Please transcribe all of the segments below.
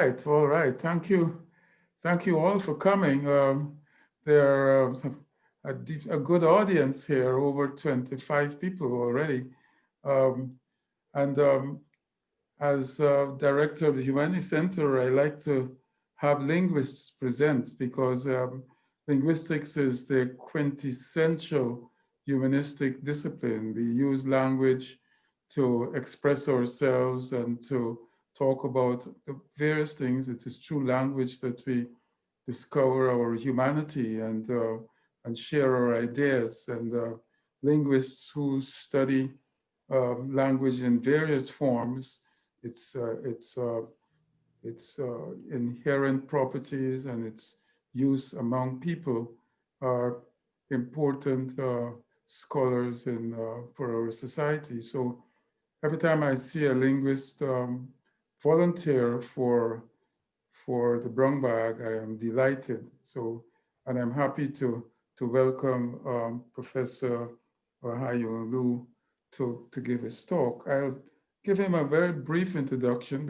right, all right. Thank you. Thank you all for coming. There are a good audience here, over 25 people already. Um, and as director of the Humanities Center, I like to have linguists present because linguistics is the quintessential humanistic discipline. We use language to express ourselves and to talk about the various things. It is through language that we discover our humanity and share our ideas. And linguists who study language in various forms, its inherent properties and its use among people are important scholars for our society. So every time I see a linguist volunteer for the brown bag, I am delighted. So, and I'm happy to welcome Professor Haiyong to give his talk. I'll give him a very brief introduction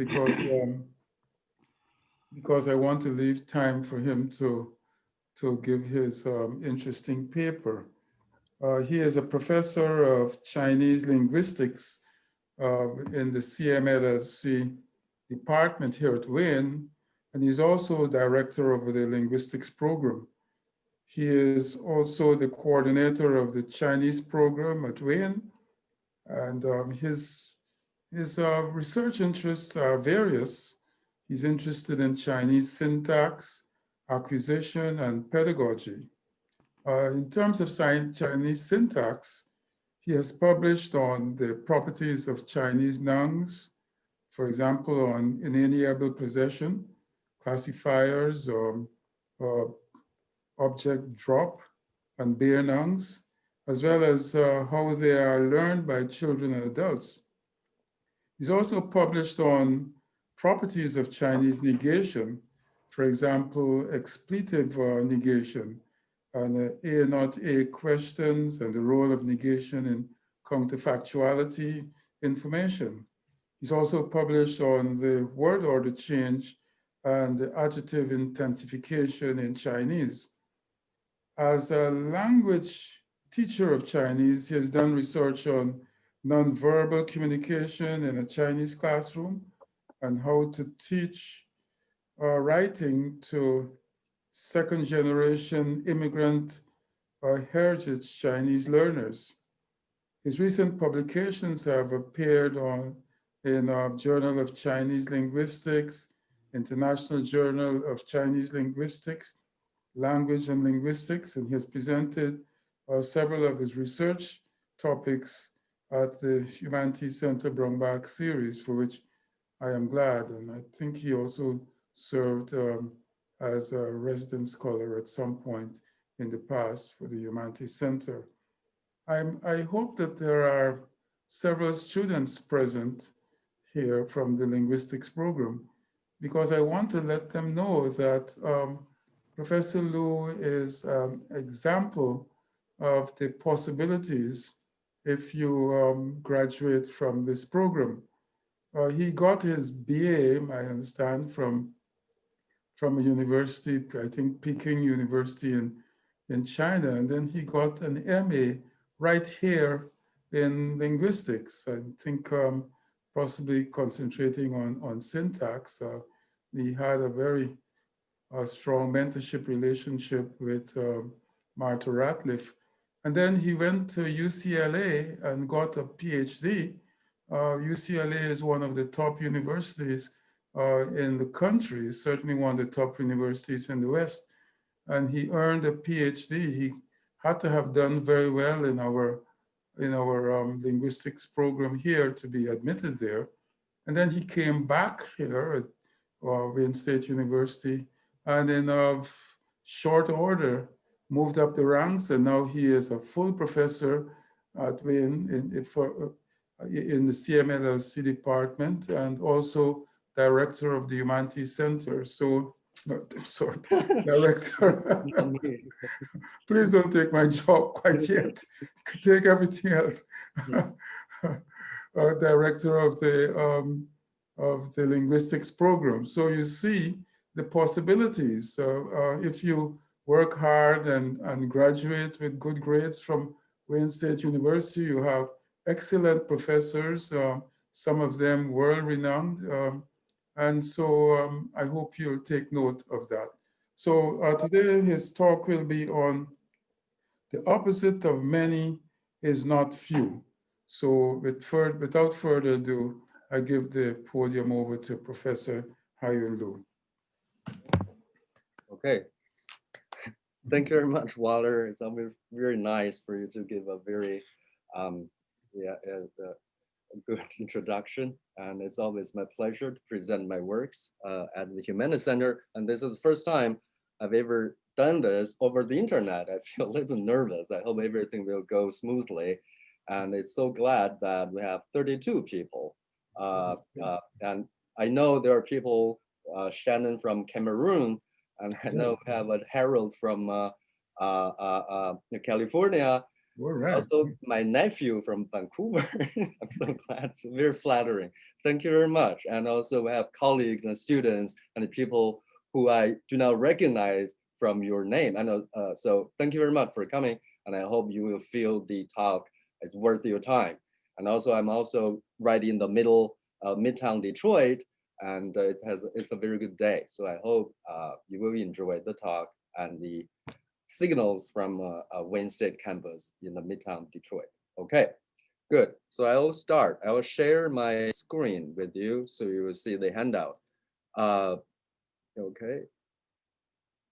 because I want to leave time for him to give his interesting paper. He is a professor of Chinese linguistics in the CMLSC department here at Wayne, and he's also director of the linguistics program. He is also the coordinator of the Chinese program at Wayne, and his research interests are various. He's interested in Chinese syntax, acquisition, and pedagogy. In terms of Chinese syntax, he has published on the properties of Chinese nouns, for example, on inalienable possession, classifiers, or object drop, and bare nouns, as well as how they are learned by children and adults. He's also published on properties of Chinese negation, for example, expletive negation, and A not A questions, and the role of negation in counterfactuality information. He's also published on the word order change and the adjective intensification in Chinese. As a language teacher of Chinese, he has done research on nonverbal communication in a Chinese classroom and how to teach writing to second generation immigrant or heritage Chinese learners. His recent publications have appeared in Journal of Chinese Linguistics, International Journal of Chinese Linguistics, Language and Linguistics, and he has presented several of his research topics at the Humanities Center Brombach series, for which I am glad. And I think he also served as a resident scholar at some point in the past for the Humanities Center. I hope that there are several students present here from the linguistics program, because I want to let them know that Professor Liu is an example of the possibilities if you graduate from this program. He got his BA, I understand, from a university, I think Peking University in China, and then he got an MA right here in linguistics. I think possibly concentrating on syntax. He had a very strong mentorship relationship with Martha Ratliff. And then he went to UCLA and got a PhD. UCLA is one of the top universities in the country, certainly one of the top universities in the West. And he earned a PhD. He had to have done very well in our linguistics program here to be admitted there. And then he came back here at Wayne State University, and in short order moved up the ranks, and now he is a full professor at Wayne in the CMLLC department, and also director of the Humanities Center. So, sorry, director. Please don't take my job quite yet. Take everything else. Director of the of the linguistics program. So you see the possibilities. If you work hard and graduate with good grades from Wayne State University, you have excellent professors, some of them world-renowned. And so I hope you'll take note of that. So today his talk will be on the opposite of many is not few. So without further ado, I give the podium over to Professor Haiyong. Okay. Thank you very much, Walter. It's always very nice for you to give a very a good introduction. And it's always my pleasure to present my works at the Humana Center. And this is the first time I've ever done this over the internet. I feel a little nervous. I hope everything will go smoothly. And it's so glad that we have 32 people. Yes. And I know there are people, Shannon from Cameroon, and I know we have a Harold from California. All right. Also, my nephew from Vancouver. I'm so glad. It's very flattering. Thank you very much. And also, we have colleagues and students and people who I do not recognize from your name. And so, thank you very much for coming. And I hope you will feel the talk is worth your time. And also, I'm also right in the middle of Midtown Detroit, and it's a very good day. So I hope you will enjoy the talk and the signals from Wayne State campus in the Midtown Detroit. Okay, good. So I will start. I will share my screen with you so you will see the handout. Okay.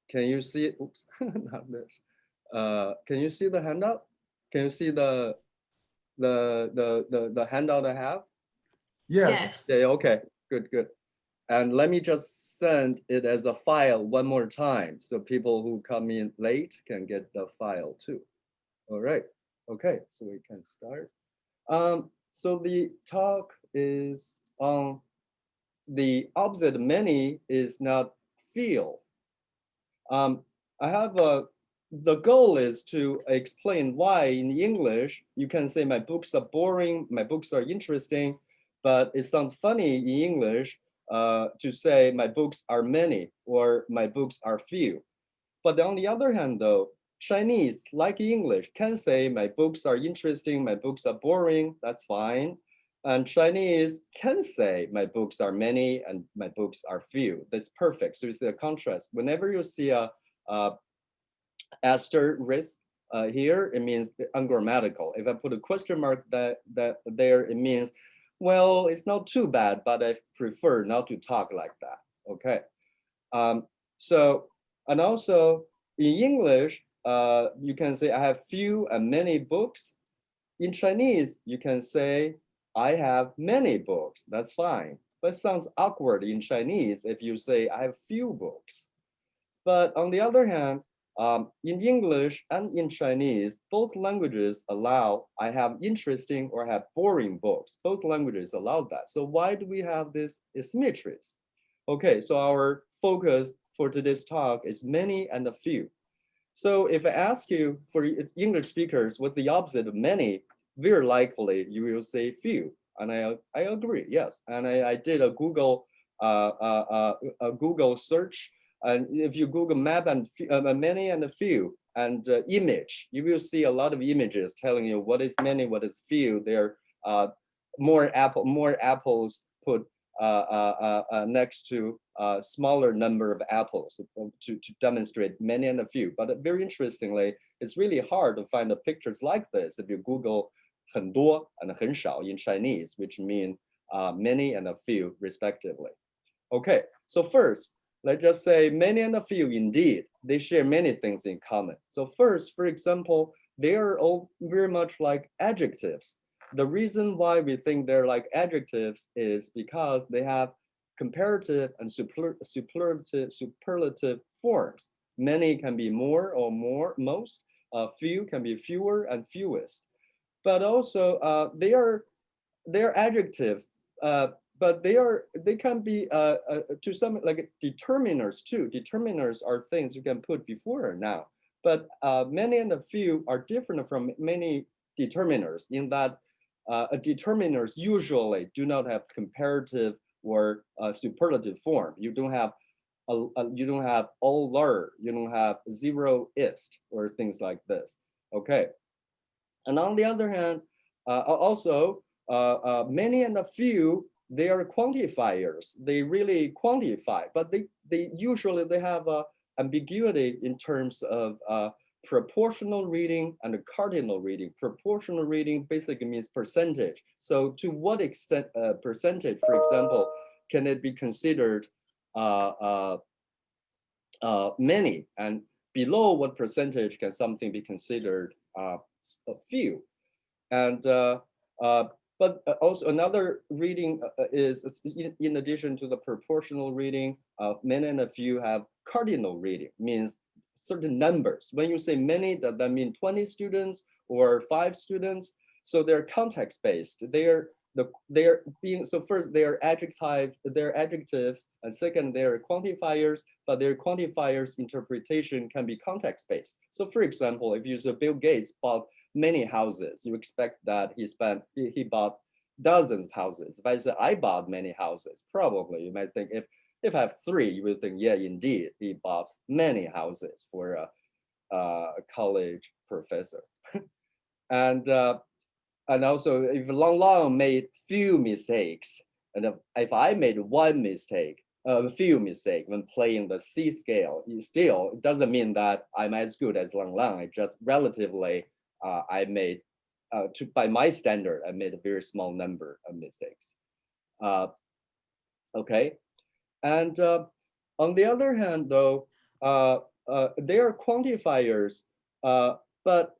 Can you see it? Oops, not this. Can you see the handout? Can you see the handout I have? Yes. Yeah, okay, good, good. And let me just send it as a file one more time so people who come in late can get the file too. All right, okay, so we can start. So the talk is on the opposite of many is not feel. I have the goal is to explain why in English you can say my books are boring, my books are interesting, but it sounds funny in English to say my books are many or my books are few. But on the other hand, though, Chinese, like English, can say my books are interesting, my books are boring, that's fine. And Chinese can say my books are many and my books are few. That's perfect. So you see a contrast. Whenever you see a asterisk here, it means ungrammatical. If I put a question mark that there, it means, well, it's not too bad, but I prefer not to talk like that. Okay. So, and also in English, you can say I have few and many books. In Chinese, you can say I have many books. That's fine. But it sounds awkward in Chinese if you say I have few books. But on the other hand, in English and in Chinese, both languages allow I have interesting or have boring books. Both languages allow that. So why do we have this asymmetries? Okay, so our focus for today's talk is many and a few. So if I ask you for English speakers what the opposite of many, very likely you will say few. And I agree, yes. And I did a Google search. And if you Google map and many and a few and image, you will see a lot of images telling you what is many, what is few. There are more apples put next to a smaller number of apples to demonstrate many and a few. But very interestingly, it's really hard to find the pictures like this if you Google 很多 and 很少 in Chinese, which mean many and a few respectively. Okay, so first, let's just say many and a few indeed, they share many things in common. So first, for example, they are all very much like adjectives. The reason why we think they're like adjectives is because they have comparative and superlative forms. Many can be more or most, few can be fewer and fewest. But also they're adjectives, but they can be to some like determiners too. Determiners are things you can put before or now. But many and a few are different from many determiners in that determiners usually do not have comparative or superlative form. You don't have you don't have all, you don't have zeroist or things like this. Okay. And on the other hand, also many and a few, they are quantifiers. They really quantify, but they usually they have a ambiguity in terms of proportional reading and cardinal reading. Proportional reading basically means percentage. So to what extent percentage, for example, can it be considered many, and below what percentage can something be considered a few? And but also another reading is in addition to the proportional reading, many and a few have cardinal reading, means certain numbers. When you say many, that means 20 students or 5 students. So they're context-based. They're being, so first they're adjectives, and second they're quantifiers, but their quantifiers interpretation can be context-based. So for example, if you say Bill Gates bought many houses, you expect that he bought dozens of houses. If I say I bought many houses, probably you might think if I have 3, you would think, yeah, indeed, he bought many houses for a college professor. And also if Lang made few mistakes, and if I made one mistake, a few mistakes when playing the C scale, it doesn't mean that I'm as good as Lang. I just relatively, I made, by my standard, I made a very small number of mistakes. Okay, and on the other hand, though, they are quantifiers, but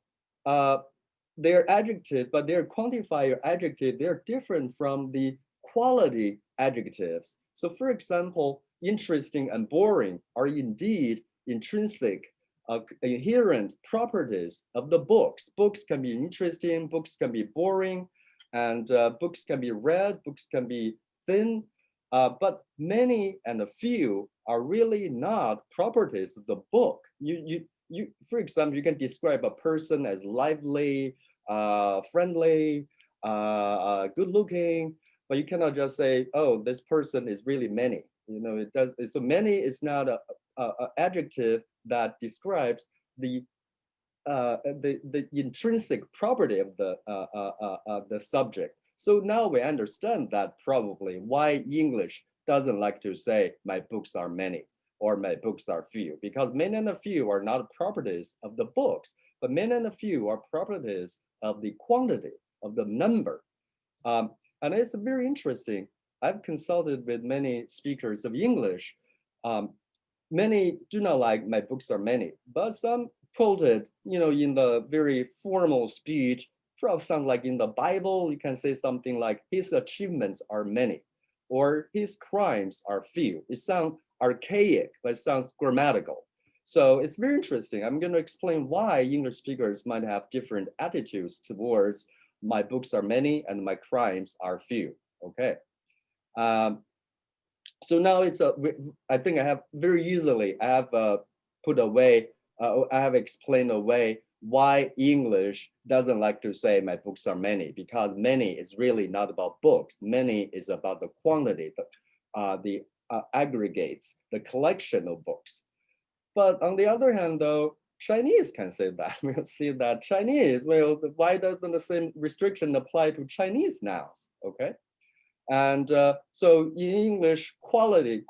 they're adjective, but their quantifier adjective, they're different from the quality adjectives. So for example, interesting and boring are indeed intrinsic, inherent properties of the books. Books can be interesting, books can be boring, and books can be read, books can be thin, but many and a few are really not properties of the book. For example, you can describe a person as lively, friendly, good looking, but you cannot just say, oh, this person is really many. You know, it does. So many is not a adjective that describes the intrinsic property of the subject. So now we understand that probably why English doesn't like to say my books are many or my books are few, because many and a few are not properties of the books, but many and a few are properties of the quantity, of the number. And it's very interesting. I've consulted with many speakers of English. Many do not like my books are many, but some quoted, you know, in the very formal speech, probably sounds like in the Bible, you can say something like his achievements are many, or his crimes are few. It sounds archaic, but it sounds grammatical. So it's very interesting. I'm going to explain why English speakers might have different attitudes towards my books are many and my crimes are few. Okay. So now I think I have very easily, I have put away, I have explained away why English doesn't like to say my books are many, because many is really not about books. Many is about the quantity, the aggregates, the collection of books. But on the other hand, though, Chinese can say that. We'll see that Chinese, well, why doesn't the same restriction apply to Chinese nouns? Okay. And so in English, quality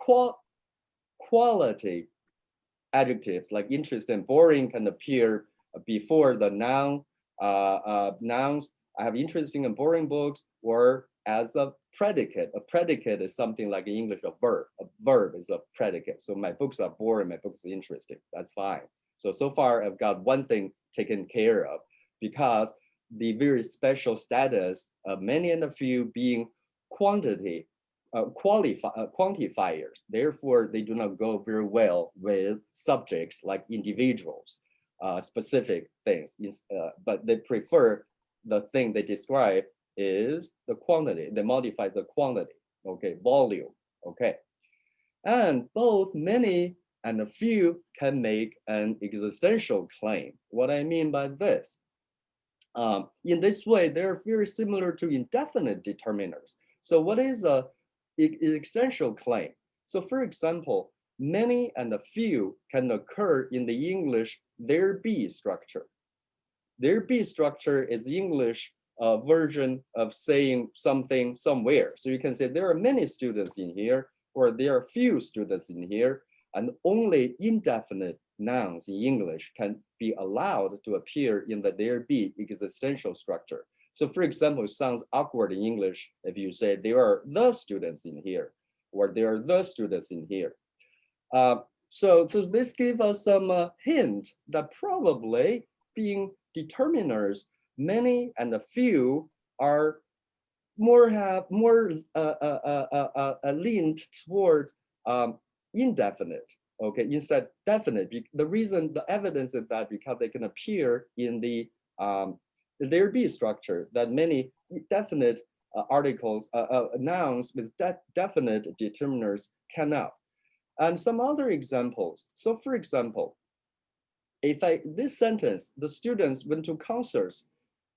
adjectives like interest and boring can appear before the noun, nouns. I have interesting and boring books, or as a predicate. A predicate is something like in English, a verb. A verb is a predicate. So my books are boring, my books are interesting. That's fine. So far I've got one thing taken care of, because the very special status of many and a few being quantity, quantifiers. Therefore, they do not go very well with subjects like individuals, specific things, but they prefer the thing they describe is the quantity. They modify the quantity, okay, volume, okay. And both many and a few can make an existential claim. What I mean by this, in this way, they're very similar to indefinite determiners. So what is a existential claim. So for example, many and a few can occur in the English there be structure. There be structure is English version of saying something somewhere. So you can say there are many students in here, or there are few students in here, and only indefinite nouns in English can be allowed to appear in the there be existential structure. So for example, it sounds awkward in English if you say there are the students in here, or there are the students in here. So this gives us some hint that probably being determiners, many and a few are have more leaned towards indefinite, okay, instead definite. The reason, the evidence is that because they can appear in the there be structure, that many definite articles, nouns with definite determiners cannot. And some other examples. So for example, if this sentence, the students went to concerts,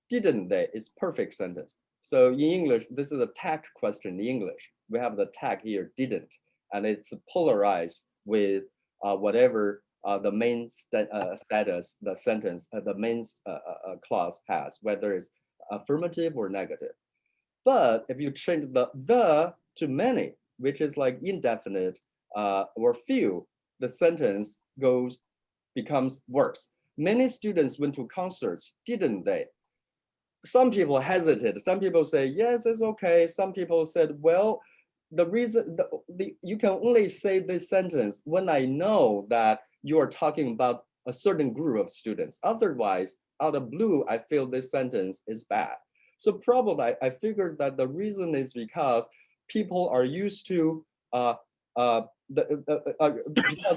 didn't they? It's perfect sentence. So in English, this is a tag question in English. We have the tag here, didn't, and it's polarized with whatever the main status, the sentence, the main clause has, whether it's affirmative or negative. But if you change the to many, which is like indefinite or few, the sentence becomes worse. Many students went to concerts, didn't they? Some people hesitate. Some people say, yes, it's okay. Some people said, well, the reason you can only say this sentence when I know that you are talking about a certain group of students. Otherwise, out of blue, I feel this sentence is bad. So probably I figured that the reason is because people are used to because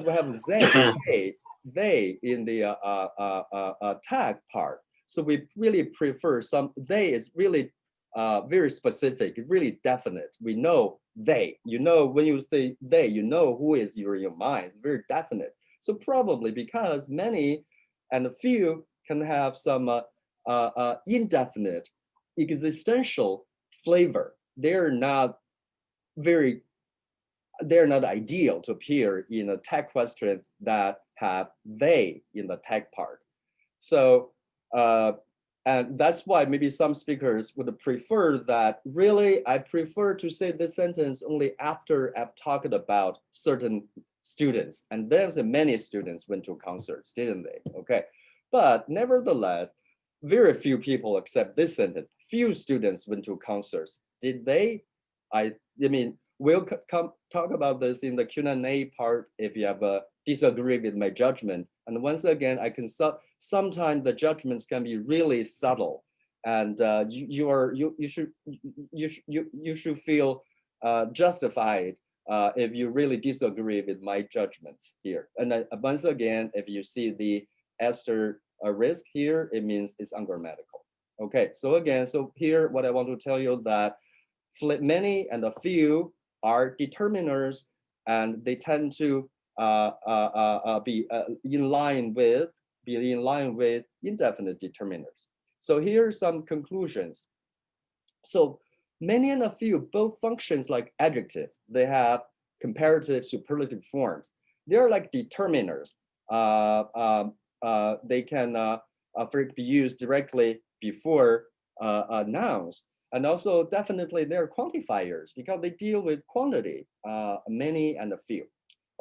we have they in the tag part. So we really prefer they is really very specific, really definite. We know they, you know, when you say they, you know who is in your mind, very definite. So probably because many and a few can have some indefinite existential flavor. They're not ideal to appear in a tag question that have they in the tag part. So, and that's why maybe some speakers would prefer that. Really, I prefer to say this sentence only after I've talked about certain students. And then many students went to concerts, didn't they? Okay. But nevertheless, very few people accept this sentence. Few students went to concerts. Did they? I mean, we'll talk about this in the Q&A part if you have disagree with my judgment. And once again, I can sometimes the judgments can be really subtle, and you should feel justified if you really disagree with my judgments here. And once again, if you see the asterisk here, it means it's ungrammatical. Okay, so again, so here what I want to tell you that many and a few are determiners, and they tend to be in line with indefinite determiners. So here are some conclusions. So many and a few, both functions like adjectives, they have comparative superlative forms. They're like determiners. They can be used directly before nouns. And also definitely they're quantifiers because they deal with quantity, many and a few.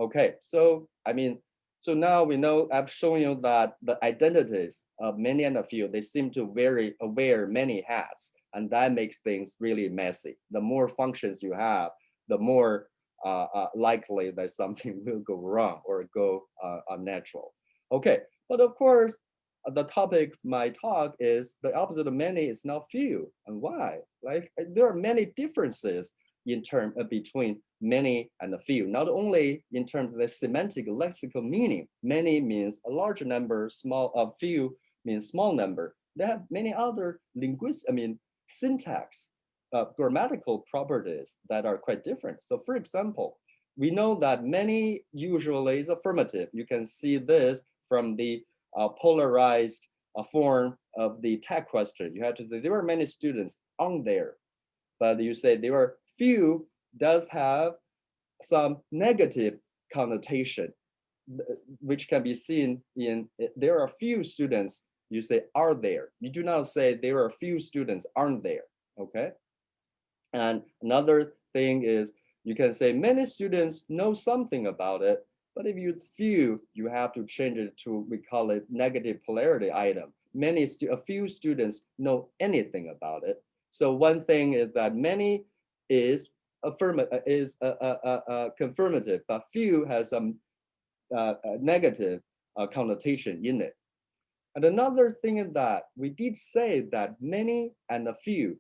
Okay, so I mean, so now we know I've shown you that the identities of many and a few, they seem to wear many hats, and that makes things really messy. The more functions you have, the more likely that something will go wrong or go unnatural. Okay, but of course, the topic my talk is the opposite of many is not few. And why? Like there are many differences in terms between many and a few, not only in terms of the semantic lexical meaning. Many means a large number, few means small number. They have many other syntax, grammatical properties that are quite different. So for example, we know that many usually is affirmative. You can see this from the polarized form of the tag question. You have to say there were many students on there, but you say there were few does have some negative connotation, which can be seen in, there are few students, you say are there. You do not say there are few students aren't there, okay? And another thing is you can say many students know something about it, but if you use few, you have to change it to, we call it negative polarity item. A few students know anything about it. So one thing is that many is confirmative, but few has some negative connotation in it. And another thing is that we did say that many and a few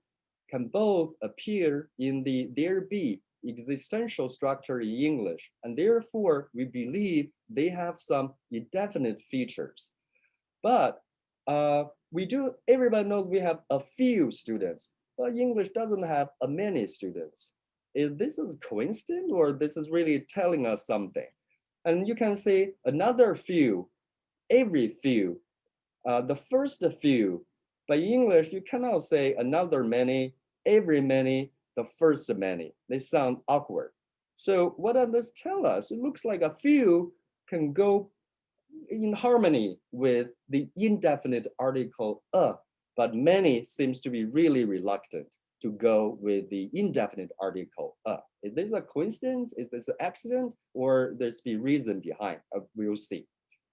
can both appear in the there be existential structure in English, and therefore we believe they have some indefinite features. But everybody knows we have a few students, but English doesn't have a many students. Is this a coincidence, or this is really telling us something? And you can say another few, every few, the first few. By English, you cannot say another many, every many, the first many. They sound awkward. So what does this tell us? It looks like a few can go in harmony with the indefinite article but many seems to be really reluctant to go with the indefinite article Is this a coincidence? Is this an accident? Or there's be reason behind? We'll see.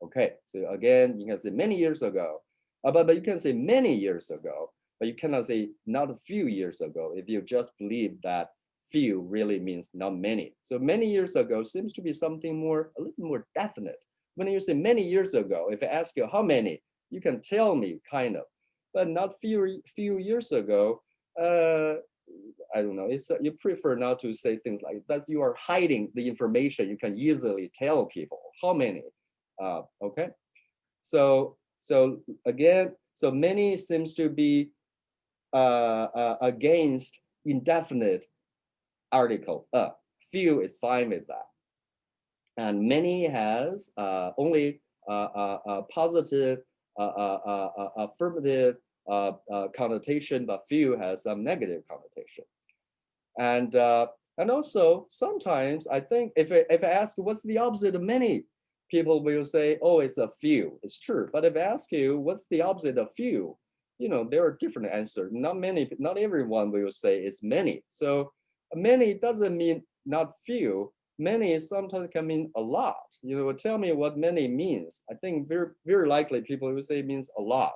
Okay, so again, you can say many years ago, but you can say many years ago, but you cannot say not a few years ago if you just believe that few really means not many. So many years ago seems to be something more, a little more definite. When you say many years ago, if I ask you how many, you can tell me kind of, but not few years ago. I don't know. It's you prefer not to say things like that. You are hiding the information. You can easily tell people how many. Okay, so again, so many seems to be against indefinite article. Few is fine with that. And many has only positive, affirmative connotation, but few has some negative connotation. And also sometimes I think if I ask you what's the opposite of many, people will say, oh, it's a few. It's true. But if I ask you what's the opposite of few, you know, there are different answers. Not everyone will say it's many. So many doesn't mean not few. Many sometimes can mean a lot. You know, tell me what many means. I think very likely people will say it means a lot.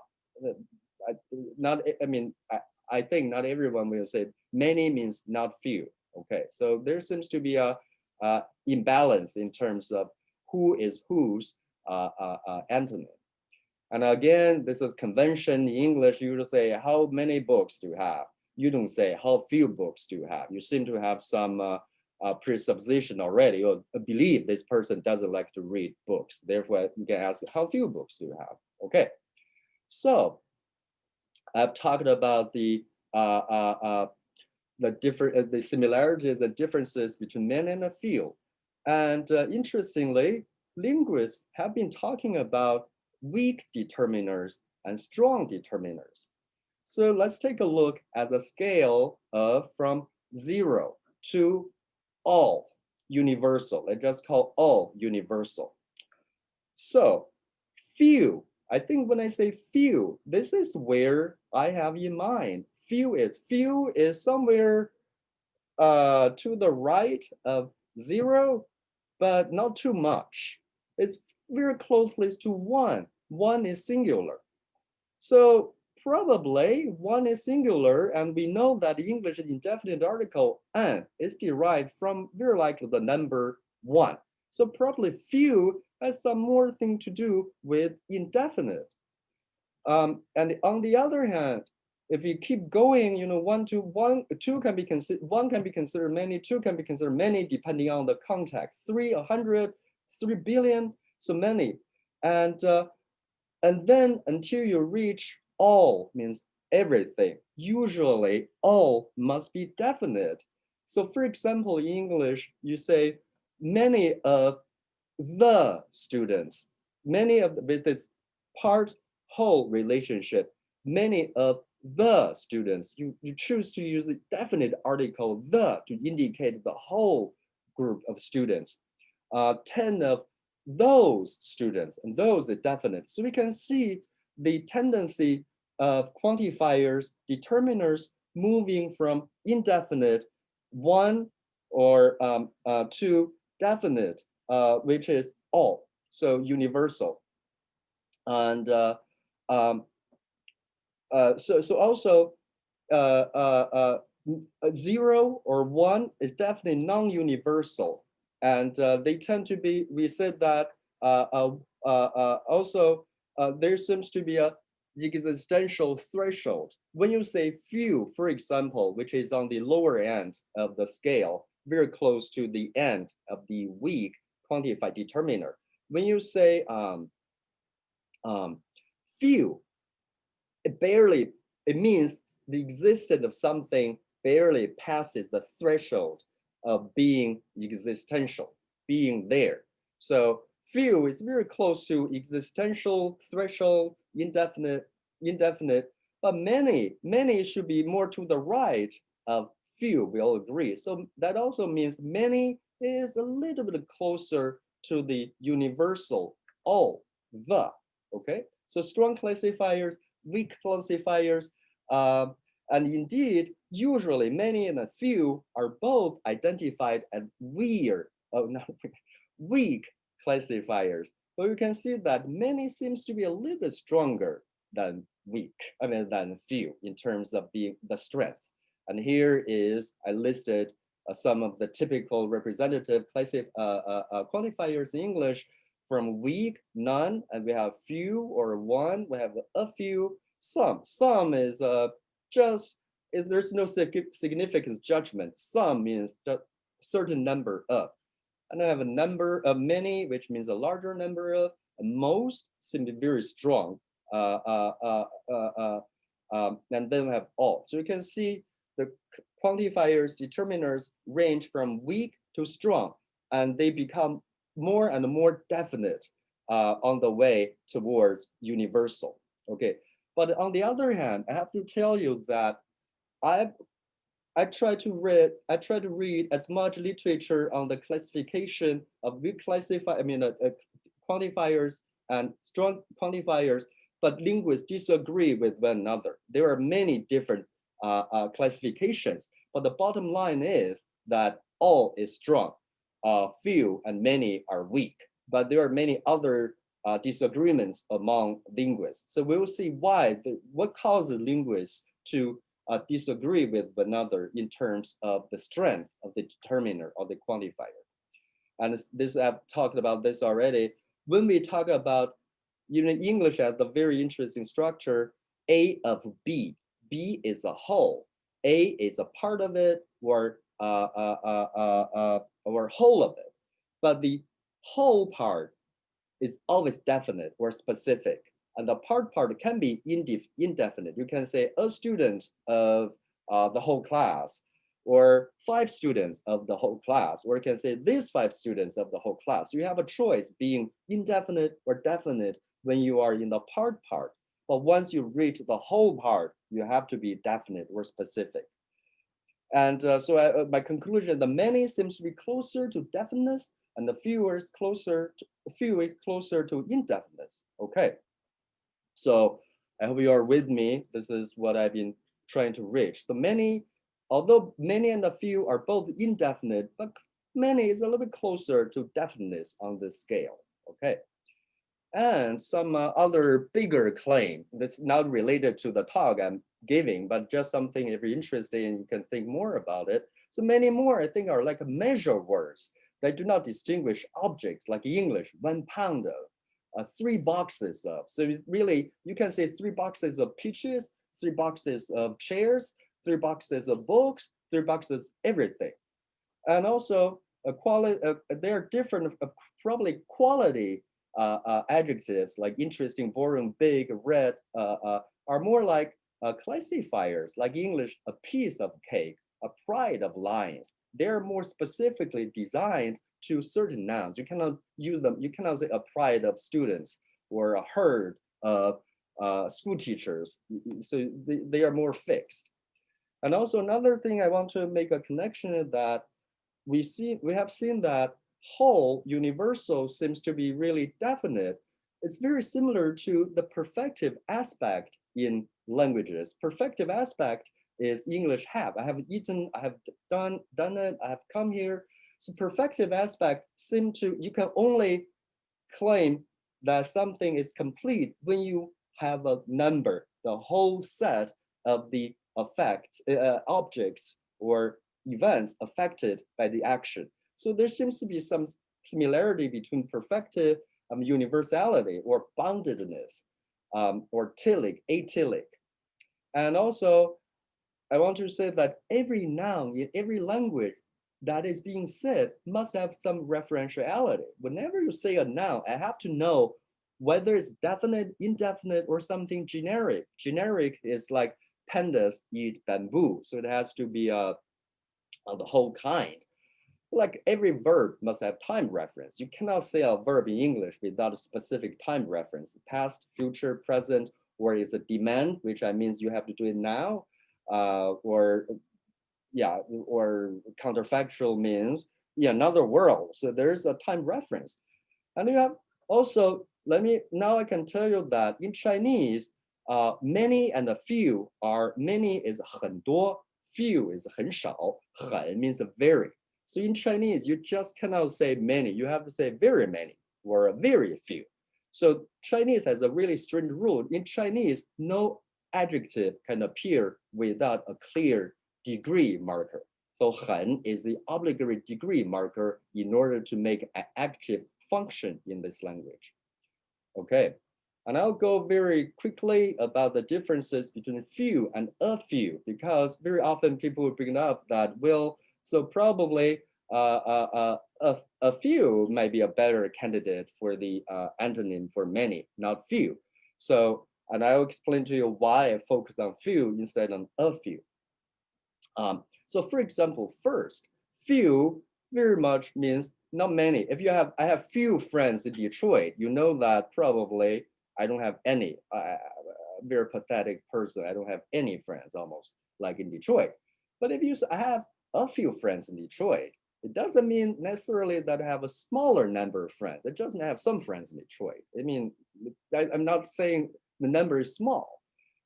I think not everyone will say many means not few. Okay, so there seems to be a imbalance in terms of who is whose antonym. And again, this is convention in English. You say how many books do you have? You don't say how few books do you have. You seem to have some presupposition already, or believe this person doesn't like to read books. Therefore, you can ask how few books do you have? Okay, so I've talked about the similarities, the differences between many and a few. And interestingly, linguists have been talking about weak determiners and strong determiners. So let's take a look at the scale of from 0 to all universal. Let's just call all universal. So few, I think when I say few, this is where I have in mind. Few is somewhere to the right of 0, but not too much. It's very closely to 1. 1 is singular. So probably 1 is singular, and we know that the English indefinite article "an" is derived from very likely the number 1. So probably few has some more thing to do with indefinite. And on the other hand, if you keep going, you know, 1 to 1, 2 can be considered, 1 can be considered many, 2 can be considered many, depending on the context. 3, 100, 3 billion, so many. And then until you reach all, means everything. Usually all must be definite. So for example, in English, you say many of the students, many of with this part whole relationship, many of the students, you choose to use the definite article the to indicate the whole group of students. 10 of those students, and those are definite. So we can see the tendency of quantifiers, determiners moving from indefinite one or to definite, which is all, so universal. And um, so also zero or one is definitely non-universal, and they tend to be. We said that also there seems to be a existential threshold. When you say few, for example, which is on the lower end of the scale, very close to the end of the weak quantified determiner. When you say few, it means the existence of something barely passes the threshold of being existential, being there. So few is very close to existential threshold, indefinite, but many should be more to the right of few, we all agree. So that also means many is a little bit closer to the universal, all, the, okay? So strong classifiers, weak classifiers, and indeed, usually many and a few are both identified as weak classifiers. But you can see that many seems to be a little bit stronger than weak, than few in terms of being the strength. And here is, I listed some of the typical representative quantifiers in English. From weak, none, and we have few or one, we have a few, some. Some is just, there's no significant judgment. Some means just certain number of. And I have a number of many, which means a larger number of, and most seem to be very strong. And then we have all. So you can see the quantifiers, determiners range from weak to strong, and they become more and more definite on the way towards universal. Okay, but on the other hand, I have to tell you that I try to read as much literature on the classification of weak quantifiers and strong quantifiers, but linguists disagree with one another. There are many different classifications, but the bottom line is that all is strong, few and many are weak, but there are many other disagreements among linguists. So we will see what causes linguists to disagree with one another in terms of the strength of the determiner or the quantifier. And this, I've talked about this already. When we talk about, English has a very interesting structure, A of B. B is a whole. A is a part of it, or whole of it. But the whole part is always definite or specific. And the part can be indefinite. You can say a student of the whole class, or 5 students of the whole class, or you can say these 5 students of the whole class. You have a choice being indefinite or definite when you are in the part. But once you reach the whole part, you have to be definite or specific. And so my conclusion, the many seems to be closer to definiteness, and the few is closer to indefiniteness. Okay. So I hope you are with me. This is what I've been trying to reach. The many, although many and a few are both indefinite, but many is a little bit closer to definiteness on this scale. Okay. And some other bigger claim that's not related to the talk I'm giving, but just something if you're interested and you can think more about it. So many more, I think, are like measure words. They do not distinguish objects like English, 1 pound of, 3 boxes of. So really, you can say 3 boxes of peaches, 3 boxes of chairs, 3 boxes of books, 3 boxes, everything. And also, there are different, probably quality adjectives like interesting, boring, big, red, are more like classifiers, like English, a piece of cake, a pride of lions. They're more specifically designed to certain nouns. You cannot use them. You cannot say a pride of students or a herd of school teachers. So they are more fixed. And also another thing I want to make a connection is that we have seen that whole universal seems to be really definite. It's very similar to the perfective aspect in languages. Perfective aspect is English have. I have eaten, I have done it, I have come here. So perfective aspect seem to, you can only claim that something is complete when you have a number, the whole set of the effects, objects or events affected by the action. So there seems to be some similarity between perfective universality or boundedness, or telic, atelic. And also, I want to say that every noun in every language that is being said must have some referentiality. Whenever you say a noun, I have to know whether it's definite, indefinite, or something generic. Generic is like pandas eat bamboo, so it has to be the whole kind. Like every verb must have time reference. You cannot say a verb in English without a specific time reference, past, future, present, or it's a demand, which means you have to do it now, or yeah, or counterfactual means in another world. So there's a time reference. And you have also, now I can tell you that in Chinese, many and a few are, many is 很多, few is 很少, 很 means a very. So in Chinese, you just cannot say many, you have to say very many or very few. So Chinese has a really stringent rule. In Chinese, no adjective can appear without a clear degree marker. So 很 is the obligatory degree marker in order to make an active function in this language. Okay, and I'll go very quickly about the differences between few and a few, because very often people will bring up that, well, so probably a few might be a better candidate for the antonym for many, not few. So, and I'll explain to you why I focus on few instead of a few. So for example, first, few very much means not many. If I have few friends in Detroit, you know that probably I don't have any. Very pathetic person. I don't have any friends almost like in Detroit. But if you say I have a few friends in Detroit, it doesn't mean necessarily that I have a smaller number of friends. It doesn't have some friends in Detroit. I mean, I'm not saying the number is small,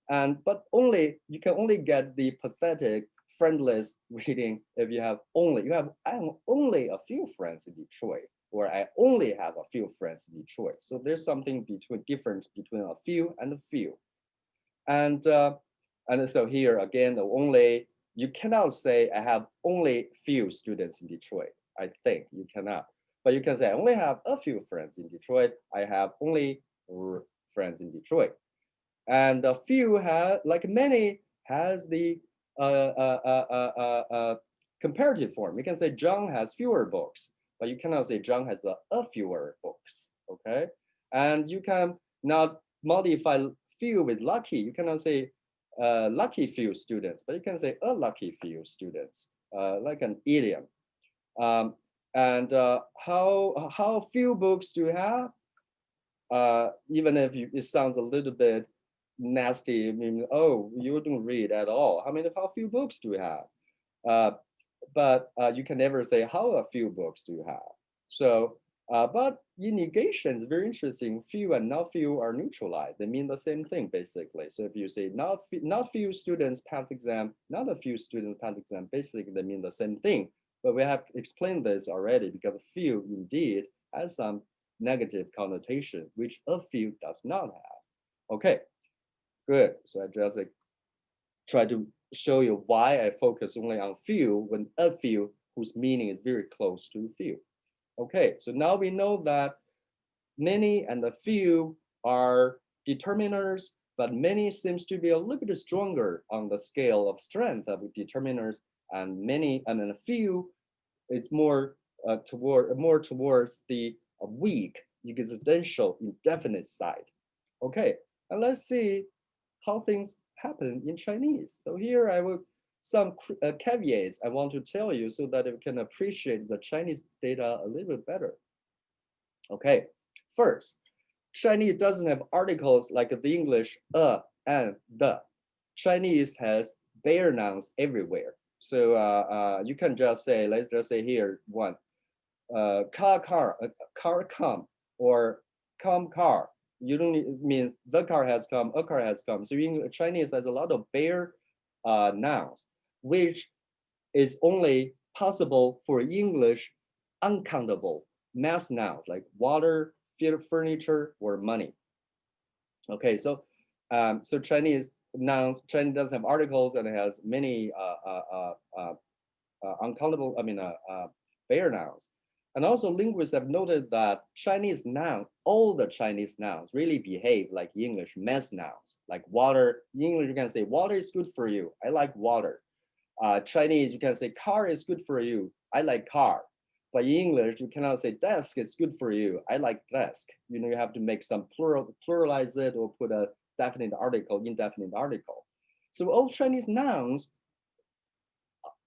but you can only get the pathetic friendless reading if I have only a few friends in Detroit, or I only have a few friends in Detroit. So there's something different between a few and a few. And so here again, you cannot say I have only few students in Detroit. I think you cannot, but you can say I only have a few friends in Detroit. I have only friends in Detroit. And a few like many has the comparative form. You can say John has fewer books, but you cannot say John has a fewer books, okay? And you can not modify few with lucky. You cannot say lucky few students, but you can say a lucky few students, like an idiom. And how few books do you have? Even if it sounds a little bit nasty, I mean, oh, you don't read at all. How few books do you have? But you can never say how few books do you have. So, but in negation, it's very interesting. Few and not few are neutralized. They mean the same thing, basically. So if you say not few students pass exam, not a few students pass exam, basically they mean the same thing. But we have explained this already, because few indeed has some negative connotation, which a few does not have. Okay, good. So I just try to show you why I focus only on few when a few whose meaning is very close to few. Okay, so now we know that many and a few are determiners, but many seems to be a little bit stronger on the scale of strength of determiners, and many and a few, it's more towards the weak, existential, indefinite side. Okay, and let's see how things happen in Chinese. So here I will some caveats I want to tell you so that you can appreciate the Chinese data a little bit better. Okay, first, Chinese doesn't have articles like the English and the. Chinese has bare nouns everywhere. So you can just say, let's just say here one, car, come, or come, car. You don't need, it means the car has come, a car has come. So in Chinese has a lot of bare nouns, which is only possible for English uncountable mass nouns like water, furniture, or money. Okay, so so Chinese nouns, Chinese doesn't have articles and it has many uncountable, bare nouns. And also linguists have noted that Chinese nouns, all the Chinese nouns really behave like English mass nouns, like water. In English, you can say water is good for you. I like water. Chinese, you can say car is good for you. I like car. But in English, you cannot say desk is good for you. I like desk. You know, you have to make some pluralize it or put a definite article, indefinite article. So all Chinese nouns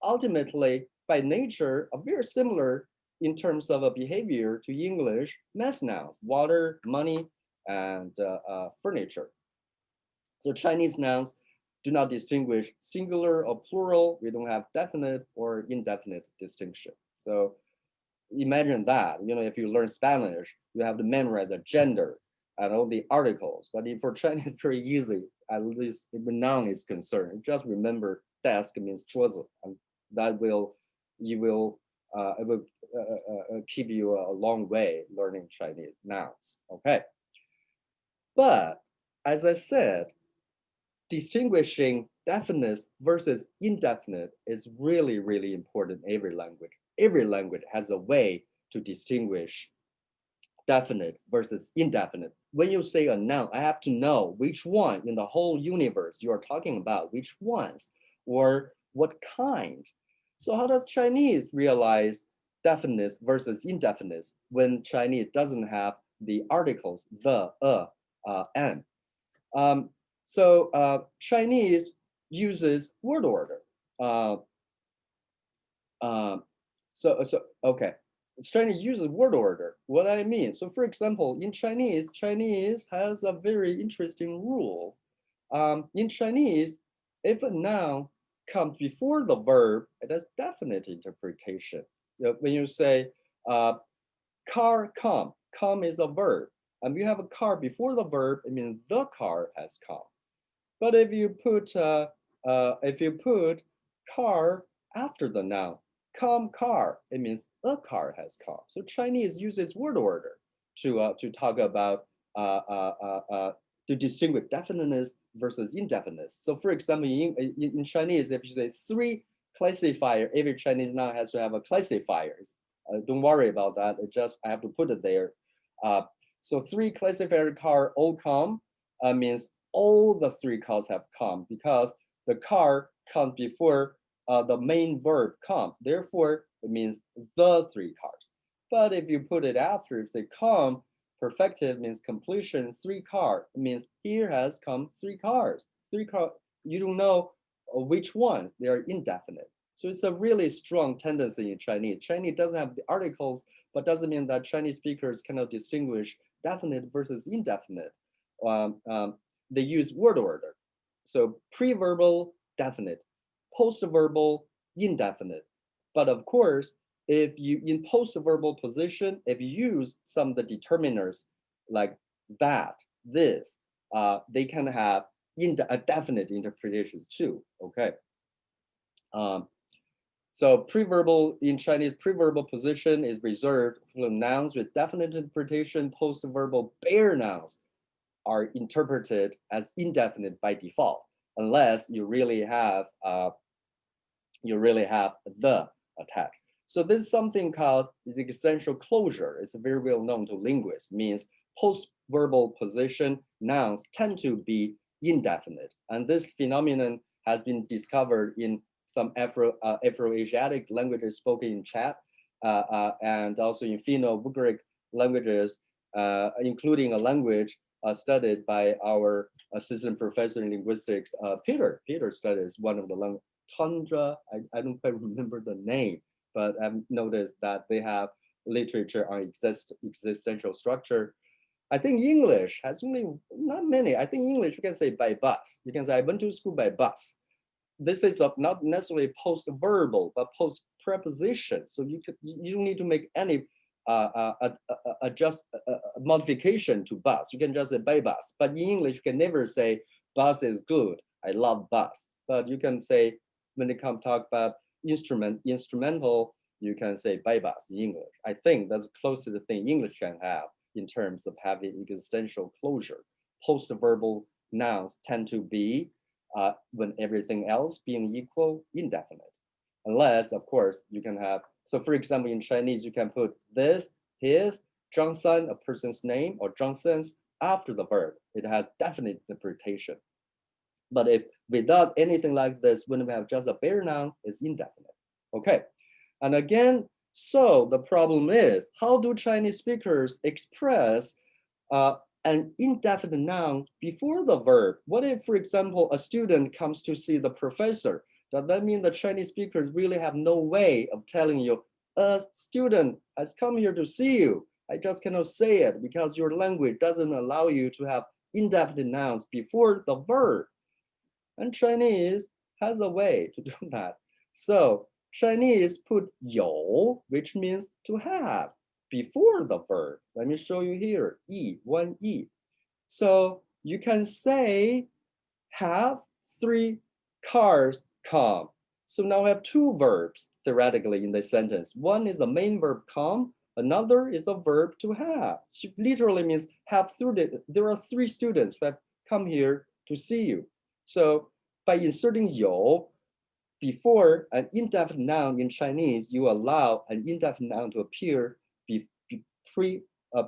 ultimately by nature are very similar in terms of a behavior to English mass nouns, water, money, and furniture. So Chinese nouns do not distinguish singular or plural. We don't have definite or indefinite distinction. So imagine that, you know, if you learn Spanish, you have to memorize the gender and all the articles. But for Chinese, it's very easy, at least if the noun is concerned. Just remember desk means 桌子, and that will, it will keep you a long way learning Chinese nouns, okay? But as I said, distinguishing definite versus indefinite is really, really important in every language. Every language has a way to distinguish definite versus indefinite. When you say a noun, I have to know which one in the whole universe you are talking about, which ones, or what kind. So how does Chinese realize definite versus indefinite when Chinese doesn't have the articles the, and? Chinese uses word order. Okay. Chinese uses word order. What I mean? So for example, in Chinese, Chinese has a very interesting rule. In Chinese, if a noun comes before the verb, it has definite interpretation. When you say car come is a verb. And you have a car before the verb, it means the car has come. But if you put car after the noun, come car, it means a car has come. So Chinese uses word order to talk about to distinguish definiteness versus indefiniteness. So for example, in Chinese, if you say three classifier, every Chinese noun has to have a classifiers. Don't worry about that. It just I have to put it there. So three classifier car all come means all the three cars have come because the car comes before the main verb come. Therefore, it means the three cars. But if you put it after, if they come, perfective means completion, three car. It means here has come three cars. Three car, you don't know which ones, they are indefinite. So it's a really strong tendency in Chinese. Chinese doesn't have the articles, but doesn't mean that Chinese speakers cannot distinguish definite versus indefinite. They use word order. So preverbal, definite, postverbal, indefinite. But of course, if you in postverbal position, if you use some of the determiners like that, this, they can have a definite interpretation too, okay? So preverbal in Chinese, preverbal position is reserved for nouns with definite interpretation. Postverbal bare nouns are interpreted as indefinite by default, unless you really have the attached. So this is something called the existential closure. It's very well known to linguists. Means post-verbal position nouns tend to be indefinite, and this phenomenon has been discovered in some Afro-Asiatic languages spoken in Chad, and also in Finno-Ugric languages, including a language studied by our assistant professor in linguistics, Peter. Peter studies one of the languages, Tundra. I don't quite remember the name, but I've noticed that they have literature on existential structure. I think English has only not many. I think English you can say by bus. You can say I went to school by bus. This is not necessarily post-verbal, but post-preposition. So you don't need to make any modification to bus. You can just say by bus. But in English, you can never say bus is good. I love bus. But you can say when it comes talk about instrumental, you can say by bus in English. I think that's close to the thing English can have in terms of having existential closure. Post-verbal nouns tend to be when everything else being equal, indefinite. Unless, of course, you can have, so for example, in Chinese, you can put this, his, Zhangsan, a person's name, or Zhangsan's after the verb. It has definite interpretation. But if without anything like this, when we have just a bare noun, it's indefinite. Okay. And again, so the problem is, how do Chinese speakers express an indefinite noun before the verb? What if, for example, a student comes to see the professor? Does that mean the Chinese speakers really have no way of telling you, a student has come here to see you? I just cannot say it because your language doesn't allow you to have indefinite nouns before the verb. And Chinese has a way to do that. So Chinese put 有, which means to have, before the verb. Let me show you here, 1 E. So you can say, have 3 cars come. So now I have 2 verbs theoretically in this sentence. One is the main verb come, another is the verb to have. So literally means have student. There are 3 students who have come here to see you. So by inserting 有 before an indefinite noun in Chinese, you allow an indefinite noun to appear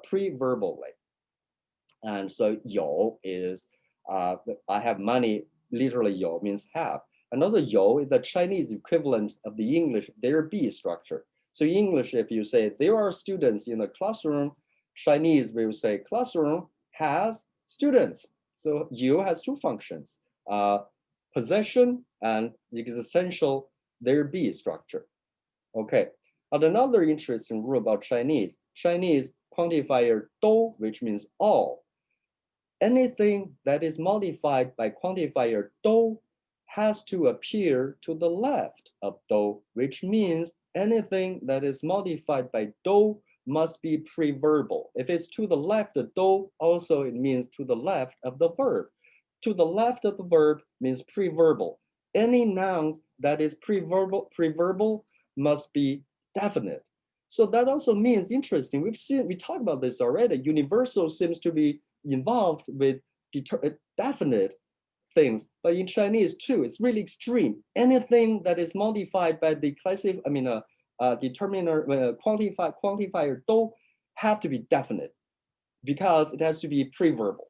pre-verbally. And so 有 is, I have money, literally 有 means have. Another 有 is the Chinese equivalent of the English there be structure. So in English, if you say there are students in the classroom, Chinese will say classroom has students. So 有 has 2 functions, possession and existential there be structure. Okay, and another interesting rule about Chinese quantifier 都, which means all. Anything that is modified by quantifier 都 has to appear to the left of 都, which means anything that is modified by 都 must be pre-verbal. If it's to the left of 都, also it means to the left of the verb. To the left of the verb means pre-verbal. Any noun that is pre-verbal must be definite. So that also means interesting. We talked about this already. Universal seems to be involved with definite things, but in Chinese too, it's really extreme. Anything that is modified by the determiner, quantifier 都 have to be definite because it has to be pre-verbal.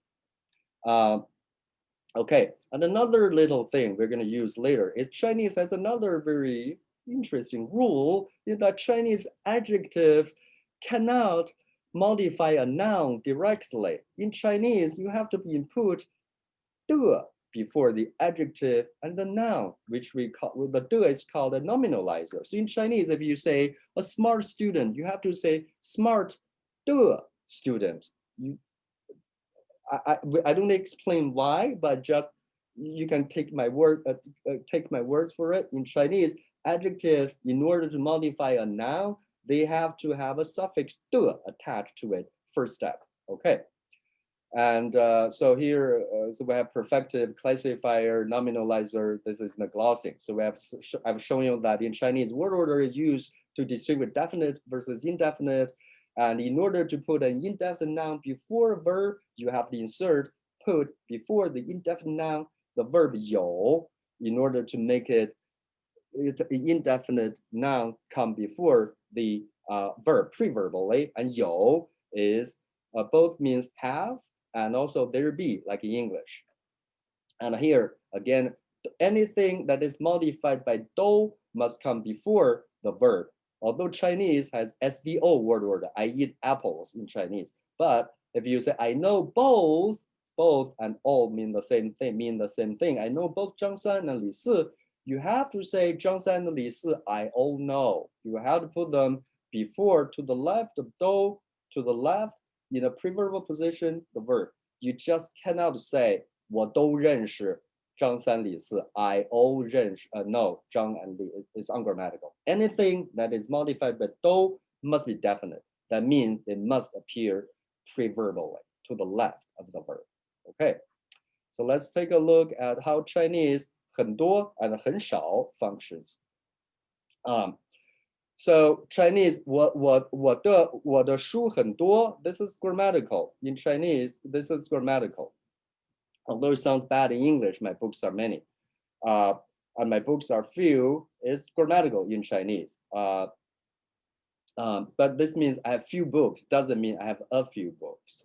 Okay, and another little thing we're going to use later is Chinese has another very interesting rule is that Chinese adjectives cannot modify a noun directly. In Chinese, you have to input 的 before the adjective and the noun, which we call, the 的 is called a nominalizer. So in Chinese, if you say a smart student, you have to say smart 的 student. I don't explain why, but just you can take my word, take my words for it. In Chinese, adjectives, in order to modify a noun, they have to have a suffix 的 attached to it. First step. Okay. And so here, so we have perfective, classifier, nominalizer. This is the glossing. So I've shown you that in Chinese, word order is used to distinguish definite versus indefinite. And in order to put an indefinite noun before a verb, you have to put before the indefinite noun, the verb 有, in order to make it indefinite noun come before the verb pre-verbally. And 有 is both means have and also there be, like in English. And here, again, anything that is modified by 都 must come before the verb. Although Chinese has SVO word order, I eat apples in Chinese. But if you say, I know both and all mean the same thing. I know both Zhang San and Li Si. You have to say Zhang San and Li Si, I all know. You have to put them before, to the left of 都, to the left in a preverbal position, the verb. You just cannot say 我都认识张三李四. I all 认识 no, Zhang and Li is ungrammatical. Anything that is modified by 都 must be definite. That means it must appear preverbally to the left of the verb. Okay, so let's take a look at how Chinese 很多 and 很少 functions. So Chinese 我的书很多 this is grammatical. In Chinese, this is grammatical. Although it sounds bad in English, my books are many. And my books are few is grammatical in Chinese. But this means I have few books, doesn't mean I have a few books.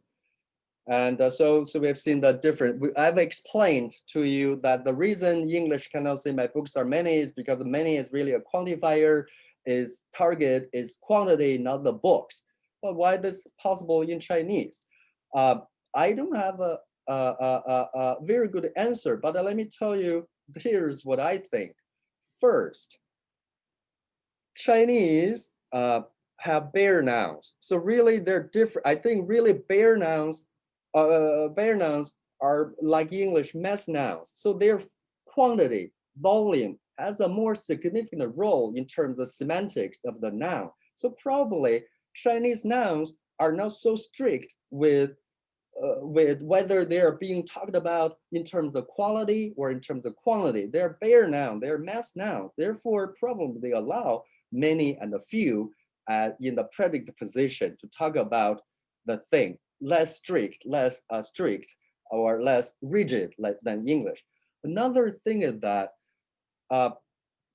And so we've seen the different, I've explained to you that the reason English cannot say my books are many is because many is really a quantifier, is target is quantity, not the books. But why this possible in Chinese? I don't have a very good answer, but let me tell you, here's what I think. First, Chinese have bare nouns. So really they're different. I think really bare nouns are like English mass nouns. So their quantity, volume has a more significant role in terms of semantics of the noun. So probably Chinese nouns are not so strict with whether they're being talked about in terms of quality or in terms of quantity. They're bare noun, they're mass nouns. Therefore, probably they allow many and a few in the predicate position to talk about the thing, less strict or less rigid than English. Another thing is that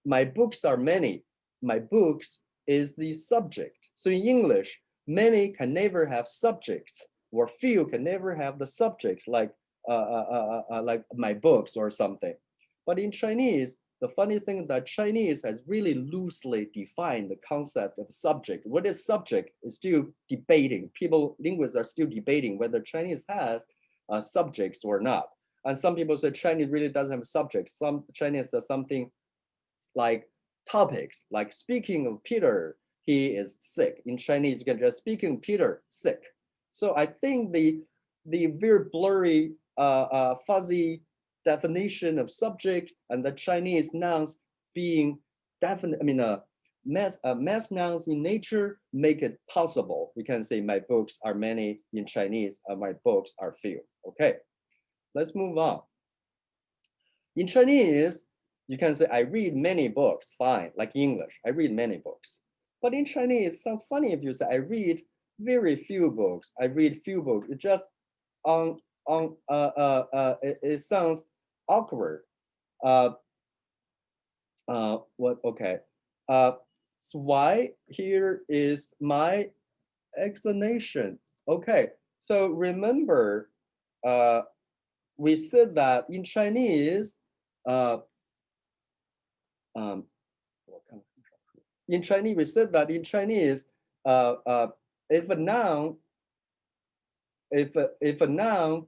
my books are many. My books is the subject. So in English, many can never have subjects, or few can never have the subjects like my books or something. But in Chinese, the funny thing is that Chinese has really loosely defined the concept of subject. What is subject is still debating. Linguists are still debating whether Chinese has subjects or not. And some people say Chinese really doesn't have subjects. Some Chinese has something like topics, like speaking of Peter, he is sick. In Chinese, you can just speaking Peter, sick. So I think the very blurry, fuzzy definition of subject and the Chinese nouns being definite, mass nouns in nature make it possible. We can say my books are many in Chinese, my books are few. Okay, let's move on. In Chinese, you can say I read many books, fine, like English, I read many books. But in Chinese, it sounds funny if you say I read very few books. I read few books. It just it sounds awkward. Okay. So why here is my explanation. Okay. So remember, we said that in Chinese, in Chinese, we said that in Chinese, if a noun,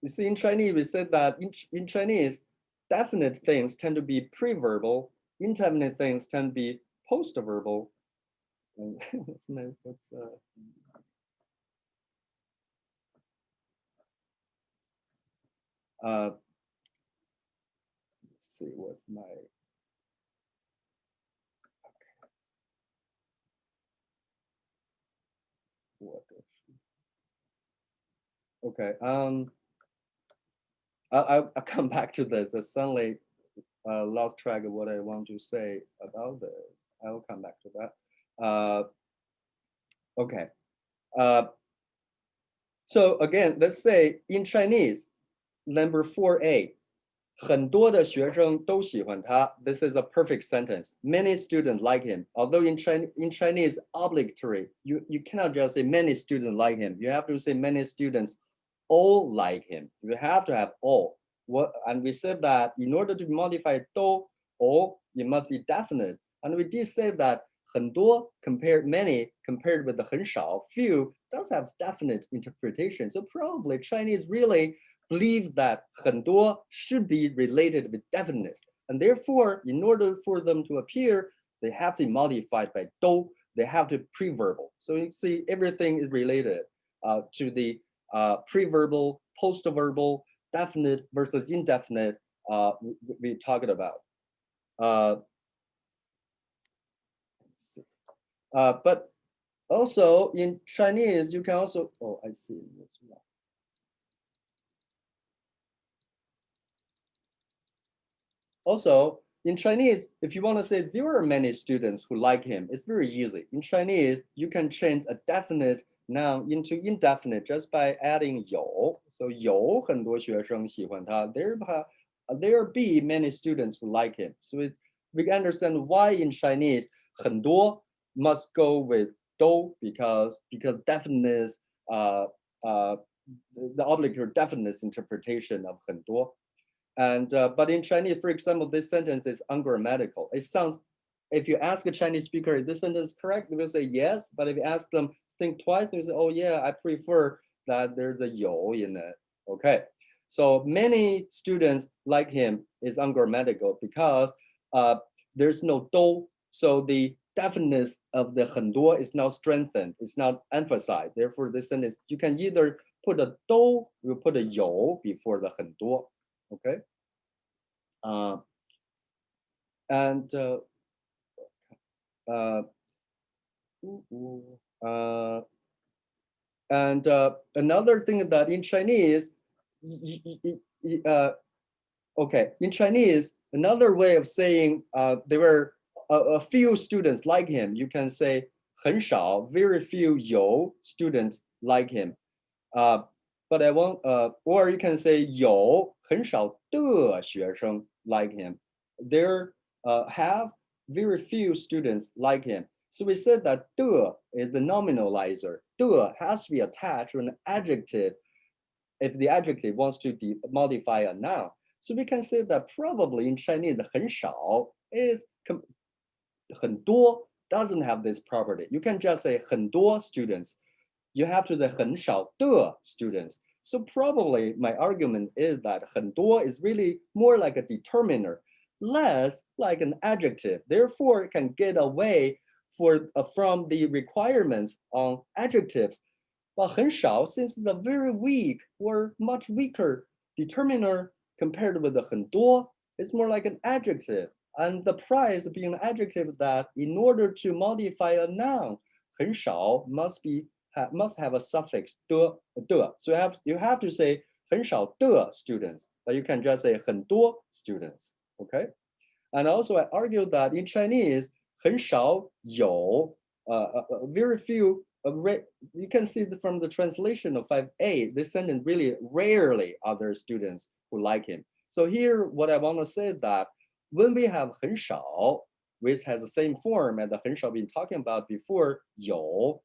you see, in Chinese, we said that in Chinese, definite things tend to be preverbal, indefinite things tend to be postverbal. Let's see what my okay. I'll come back to this. I suddenly lost track of what I want to say about this. I will come back to that. Okay. So again, let's say in Chinese, number 4A, 很多的学生都喜欢他. This is a perfect sentence. Many students like him. Although in Chinese, obligatory, you cannot just say many students like him. You have to say many students all like him. You have to have all. And we said that in order to modify 都, all, it must be definite. And we did say that 很多 many compared with the 很少, few, does have definite interpretation. So probably Chinese really believe that 很多 should be related with definiteness. And therefore, in order for them to appear, they have to be modified by 都, they have to preverbal. So you see everything is related to the preverbal, postverbal, definite versus indefinite we talked about. But also in Chinese, you can also, oh, I see this one. Also, in Chinese, if you want to say there are many students who like him, it's very easy. In Chinese, you can change a definite noun into indefinite just by adding 有. So 有很多学生喜欢他. There be many students who like him. So we understand why in Chinese 很多 must go with 都 because definiteness, the obligatory definiteness interpretation of 很多. And but in Chinese, for example, this sentence is ungrammatical. It sounds, if you ask a Chinese speaker, is this sentence correct? They will say yes. But if you ask them, think twice, they will say, oh yeah, I prefer that there's a 有 in it. Okay. So many students like him is ungrammatical because there's no 都. So the definiteness of the 很多 is not strengthened. It's not emphasized. Therefore, this sentence, you can either put a 都, you put a 有 before the 很多. Okay. And another thing that in Chinese, okay, in Chinese, another way of saying there were a few students like him, you can say 很少, very few 有 students like him. But I won't, or you can say 有很少的学生 like him. There have very few students like him. So we said that 的 is the nominalizer. 的 has to be attached to an adjective if the adjective wants to modify a noun. So we can say that probably in Chinese, 很少 is 很多 doesn't have this property. You can just say 很多 students. You have to the 很少的 students. So probably my argument is that 很多 is really more like a determiner, less like an adjective. Therefore, it can get away from the requirements on adjectives. But 很少, since the very weak or much weaker determiner compared with the 很多, it's more like an adjective. And the price being an adjective that in order to modify a noun, 很少 must have a suffix 的. So you have to say 很少的 students, but you can just say 很多 students. Okay. And also I argue that in Chinese, 很少有 very few. You can see from the translation of 5a, this sentence really rarely are there students who like him. So here, what I want to say is that when we have 很少, which has the same form as the 很少been talking about before, 有,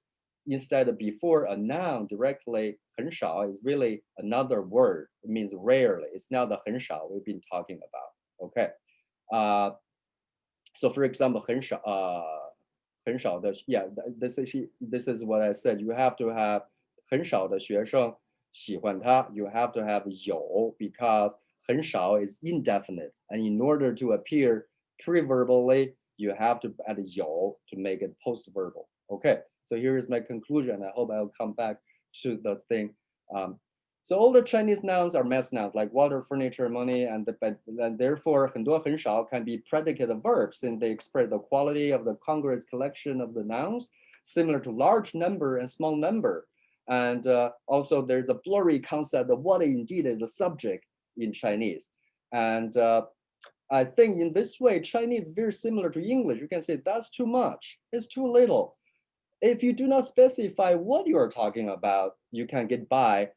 instead of before a noun directly, 很少 is really another word. It means rarely. It's now the 很少 we've been talking about. Okay. So for example, 很少, 很少的, yeah, this is what I said. You have to have 很少的学生喜欢他. You have to have 有 because 很少 is indefinite. And in order to appear preverbally, you have to add 有 to make it postverbal. Okay, so here is my conclusion. I hope I'll come back to the thing. So all the Chinese nouns are mass nouns like water, furniture, money, and therefore 很多很少 can be predicate verbs, and they express the quality of the congruous collection of the nouns, similar to large number and small number. And also there's a blurry concept of what indeed is the subject in Chinese. And I think in this way, Chinese is very similar to English. You can say that's too much, it's too little. If you do not specify what you are talking about, you can get by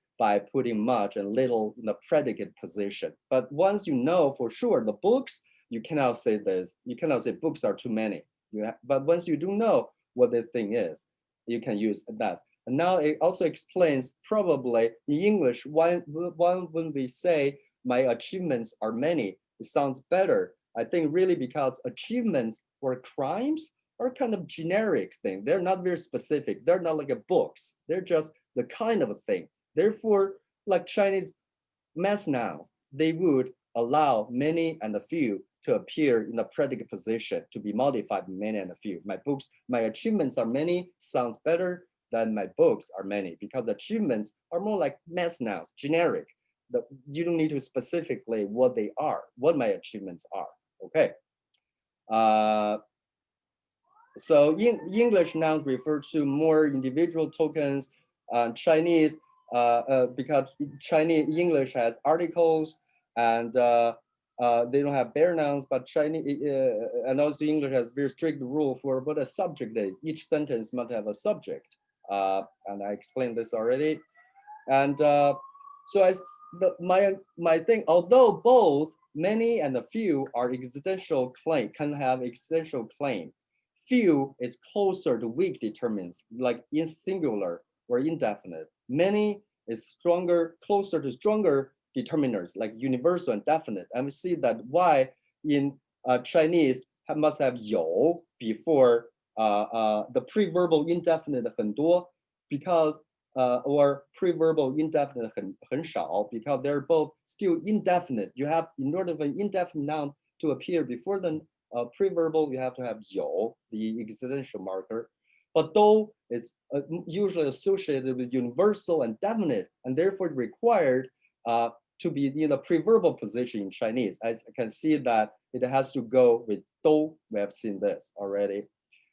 putting much and little in the predicate position. But once you know for sure the books, you cannot say this. You cannot say books are too many. But once you do know what the thing is, you can use that. And now it also explains probably in English, when we say my achievements are many, it sounds better. I think really because achievements or crimes are kind of generic thing. They're not very specific. They're not like a books. They're just the kind of a thing. Therefore, like Chinese mass nouns, they would allow many and a few to appear in a predicate position to be modified many and a few. My books, my achievements are many sounds better than my books are many, because the achievements are more like mass nouns, generic. You don't need to specifically what they are, what my achievements are, okay? So English nouns refer to more individual tokens. Chinese, because Chinese English has articles, and they don't have bare nouns, but Chinese and also English has very strict rule for what a subject is. Each sentence must have a subject, and I explained this already. And so my thing, although both many and a few are existential claim, can have existential claim. Few is closer to weak determinants, like in singular or indefinite. Many is stronger, closer to stronger determiners, like universal and definite. And we see that why in Chinese must have 有 before the preverbal indefinite 很多, because or preverbal indefinite 很少, because they're both still indefinite. You have, in order for an indefinite noun to appear before the preverbal, you have to have 有, the existential marker. But 都 is usually associated with universal and definite, and therefore required to be in a preverbal position in Chinese. I can see that it has to go with 都. We have seen this already.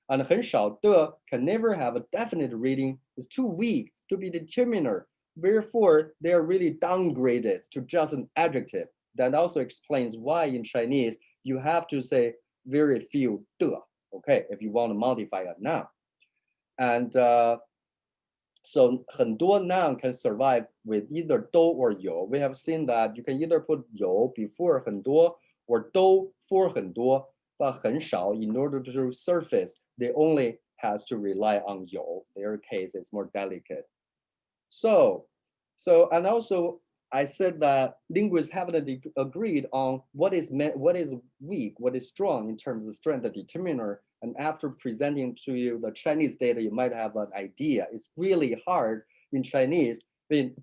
And 很少的 can never have a definite reading. It's too weak to be determiner. Therefore, they are really downgraded to just an adjective. That also explains why in Chinese you have to say very few 的, okay, if you want to modify a noun. And so 很多 noun can survive with either 都 or 有. We have seen that you can either put 有 before 很多 or 都 for 很多, but 很少, in order to surface, they only has to rely on 有. Their case is more delicate. So and also I said that linguists haven't agreed on what is weak, what is strong in terms of strength of determiner. And after presenting to you the Chinese data, you might have an idea. It's really hard in Chinese.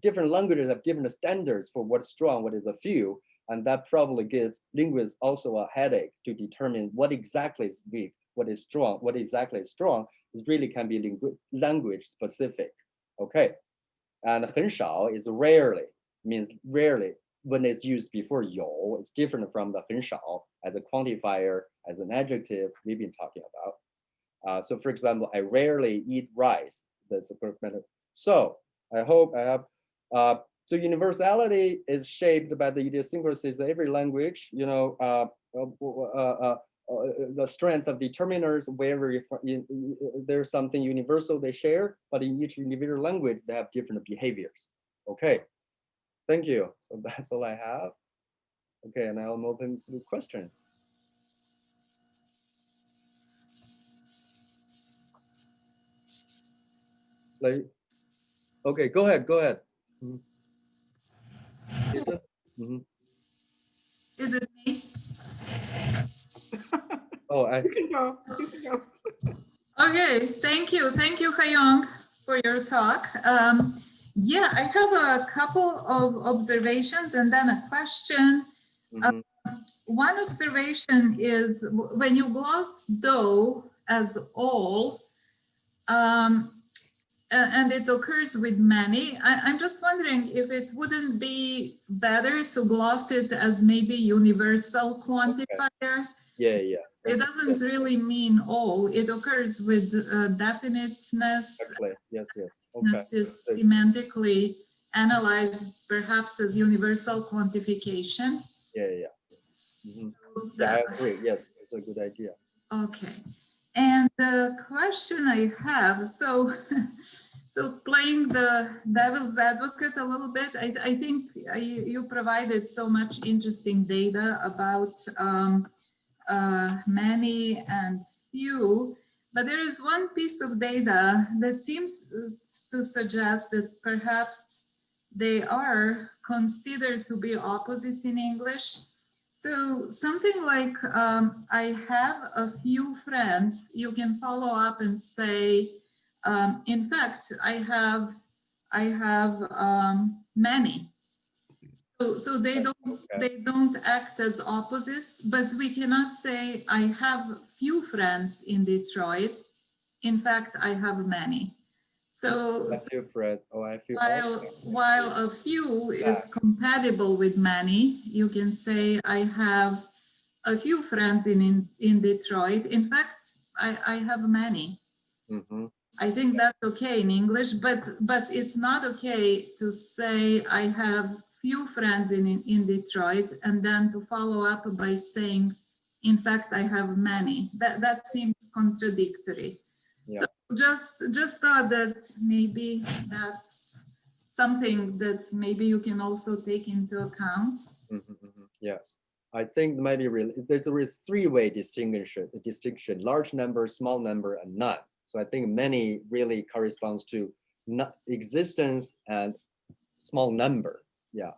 Different languages have different standards for what's strong, what is a few. And that probably gives linguists also a headache to determine what exactly is weak, what is strong, what exactly is strong. It really can be language specific, okay? And 很少is rarely, means rarely. When it's used before 有, it's different from the 很少as a quantifier, as an adjective we've been talking about. So for example, I rarely eat rice. That's the correct method. So I hope I have, so universality is shaped by the idiosyncrasies of every language, you know, the strength of determiners, wherever there's something universal they share, but in each individual language, they have different behaviors. Okay, thank you. So that's all I have. Okay, and I'm open to questions. Like, okay, go ahead. Mm-hmm. Is it me? Oh, You can go. Okay, thank you, Haiyong, for your talk. Yeah, I have a couple of observations and then a question. mm-hmm. One observation is when you gloss do as all, and it occurs with many, I'm just wondering if it wouldn't be better to gloss it as maybe universal quantifier. Okay. Yeah. It doesn't really mean all. It occurs with definiteness. Exactly. Yes. Okay. Is semantically analyzed perhaps as universal quantification. Yeah. So yeah, I agree. Yes, it's a good idea. Okay. And the question I have, so playing the devil's advocate a little bit, I think you provided so much interesting data about many and few, but there is one piece of data that seems to suggest that perhaps they are considered to be opposites in English. So something like, I have a few friends, you can follow up and say, in fact, I have many. So they don't act as opposites, but we cannot say I have few friends in Detroit. In fact, I have many. So I feel Fred. Oh, I feel. while a few is compatible with many, you can say I have a few friends in Detroit. In fact, I have many. Mm-hmm. I think that's okay in English, but it's not okay to say I have few friends in Detroit and then to follow up by saying, in fact, I have many. That seems contradictory. Yeah. So just thought that maybe that's something that maybe you can also take into account. Mm-hmm, mm-hmm. Yes. I think maybe there's a three-way distinction: large number, small number, and none. So I think many really corresponds to not existence and small number. Yeah,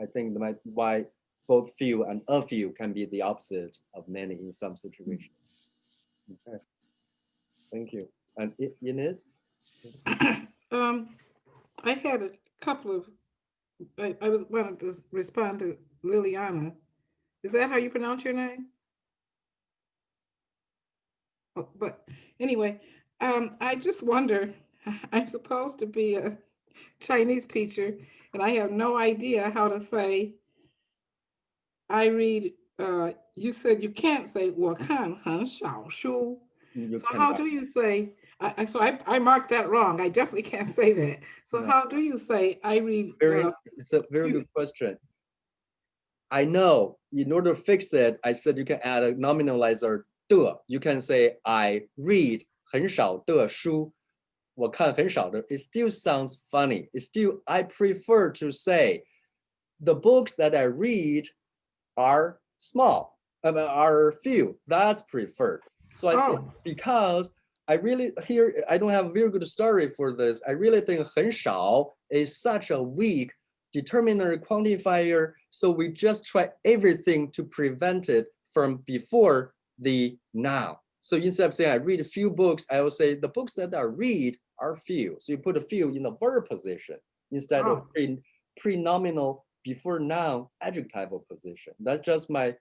I think why both few and a few can be the opposite of many in some situations. Okay, thank you. And Enid? I had a couple of, I was wanted to respond to Liliana. Is that how you pronounce your name? Oh, but anyway, I just wonder, I'm supposed to be a Chinese teacher, and I have no idea how to say, I read, you said you can't say 我看很少书. You So can how do you say, I marked that wrong. I definitely can't say that. So No. how do you say, I read? It's a very good question. I know in order to fix it, I said you can add a nominalizer 的. You can say I read 很少的书. 我看很少的. It still sounds funny. It's still, I prefer to say the books that I read are small, are few. That's preferred. So I think because I really I don't have a very good story for this. I really think 很少 is such a weak determiner quantifier. So we just try everything to prevent it from before the noun. So instead of saying I read a few books, I will say the books that I read are few. So you put a few in the verb position instead of pre-nominal before noun adjectival position. That's just my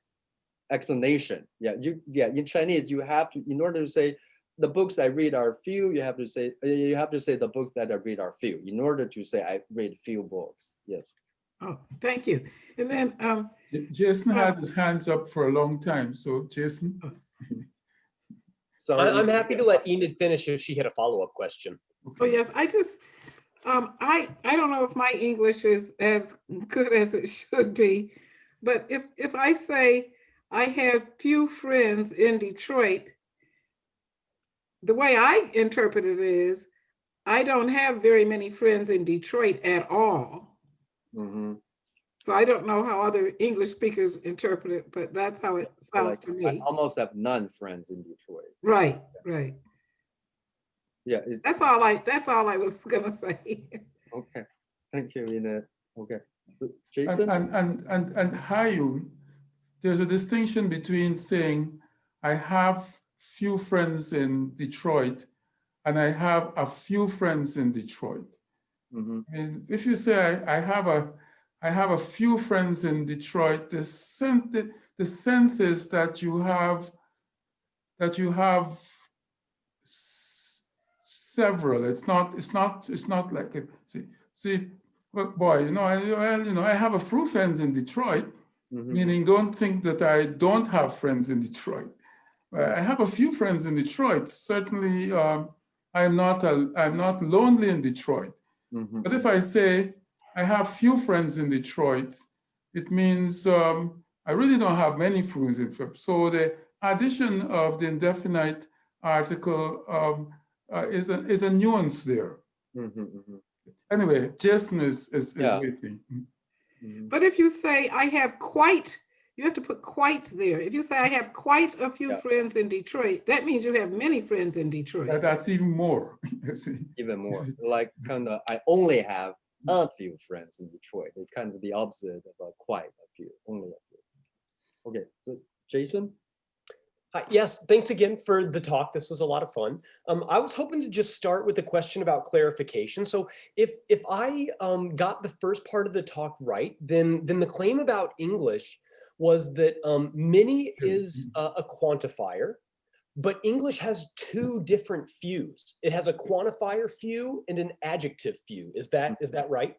explanation. Yeah, in Chinese you have to, in order to say the books I read are few, you have to say the books that I read are few in order to say I read few books. Yes. Oh, thank you. And then Jason had his hands up for a long time. So Jason. Sorry. I'm happy to let Enid finish if she had a follow-up question. Okay. Oh yes, I just I don't know if my English is as good as it should be, but if I say I have few friends in Detroit, the way I interpret it is I don't have very many friends in Detroit at all. Mm-hmm. So I don't know how other English speakers interpret it, but that's how it sounds to me. I almost have none friends in Detroit. Right, right. Yeah. That's all I was gonna say. Okay. Thank you, Enid. Okay. So Jason? And Haiyong, there's a distinction between saying I have few friends in Detroit and I have a few friends in Detroit. Mm-hmm. And if you say I have a few friends in Detroit, the sense is that you have several. It's not like see. Well, boy, I have a few friends in Detroit. Mm-hmm. Meaning, don't think that I don't have friends in Detroit. I have a few friends in Detroit. Certainly, I'm not lonely in Detroit. Mm-hmm. But if I say I have few friends in Detroit, it means I really don't have many friends in Detroit. So the addition of the indefinite article is a nuance there. Mm-hmm, mm-hmm. Anyway, Jason is waiting. Mm-hmm. But if you say I have quite, you have to put quite there. If you say I have quite a few friends in Detroit, that means you have many friends in Detroit. That's even more. Even more. Like kind of, I only have a few friends in Detroit. It's kind of the opposite of quite a few, only a few. Okay, so Jason? Yes, thanks again for the talk. This was a lot of fun. I was hoping to just start with a question about clarification. So if I got the first part of the talk right, then the claim about English was that many is a quantifier, but English has two different fews. It has a quantifier few and an adjective few. Is that right?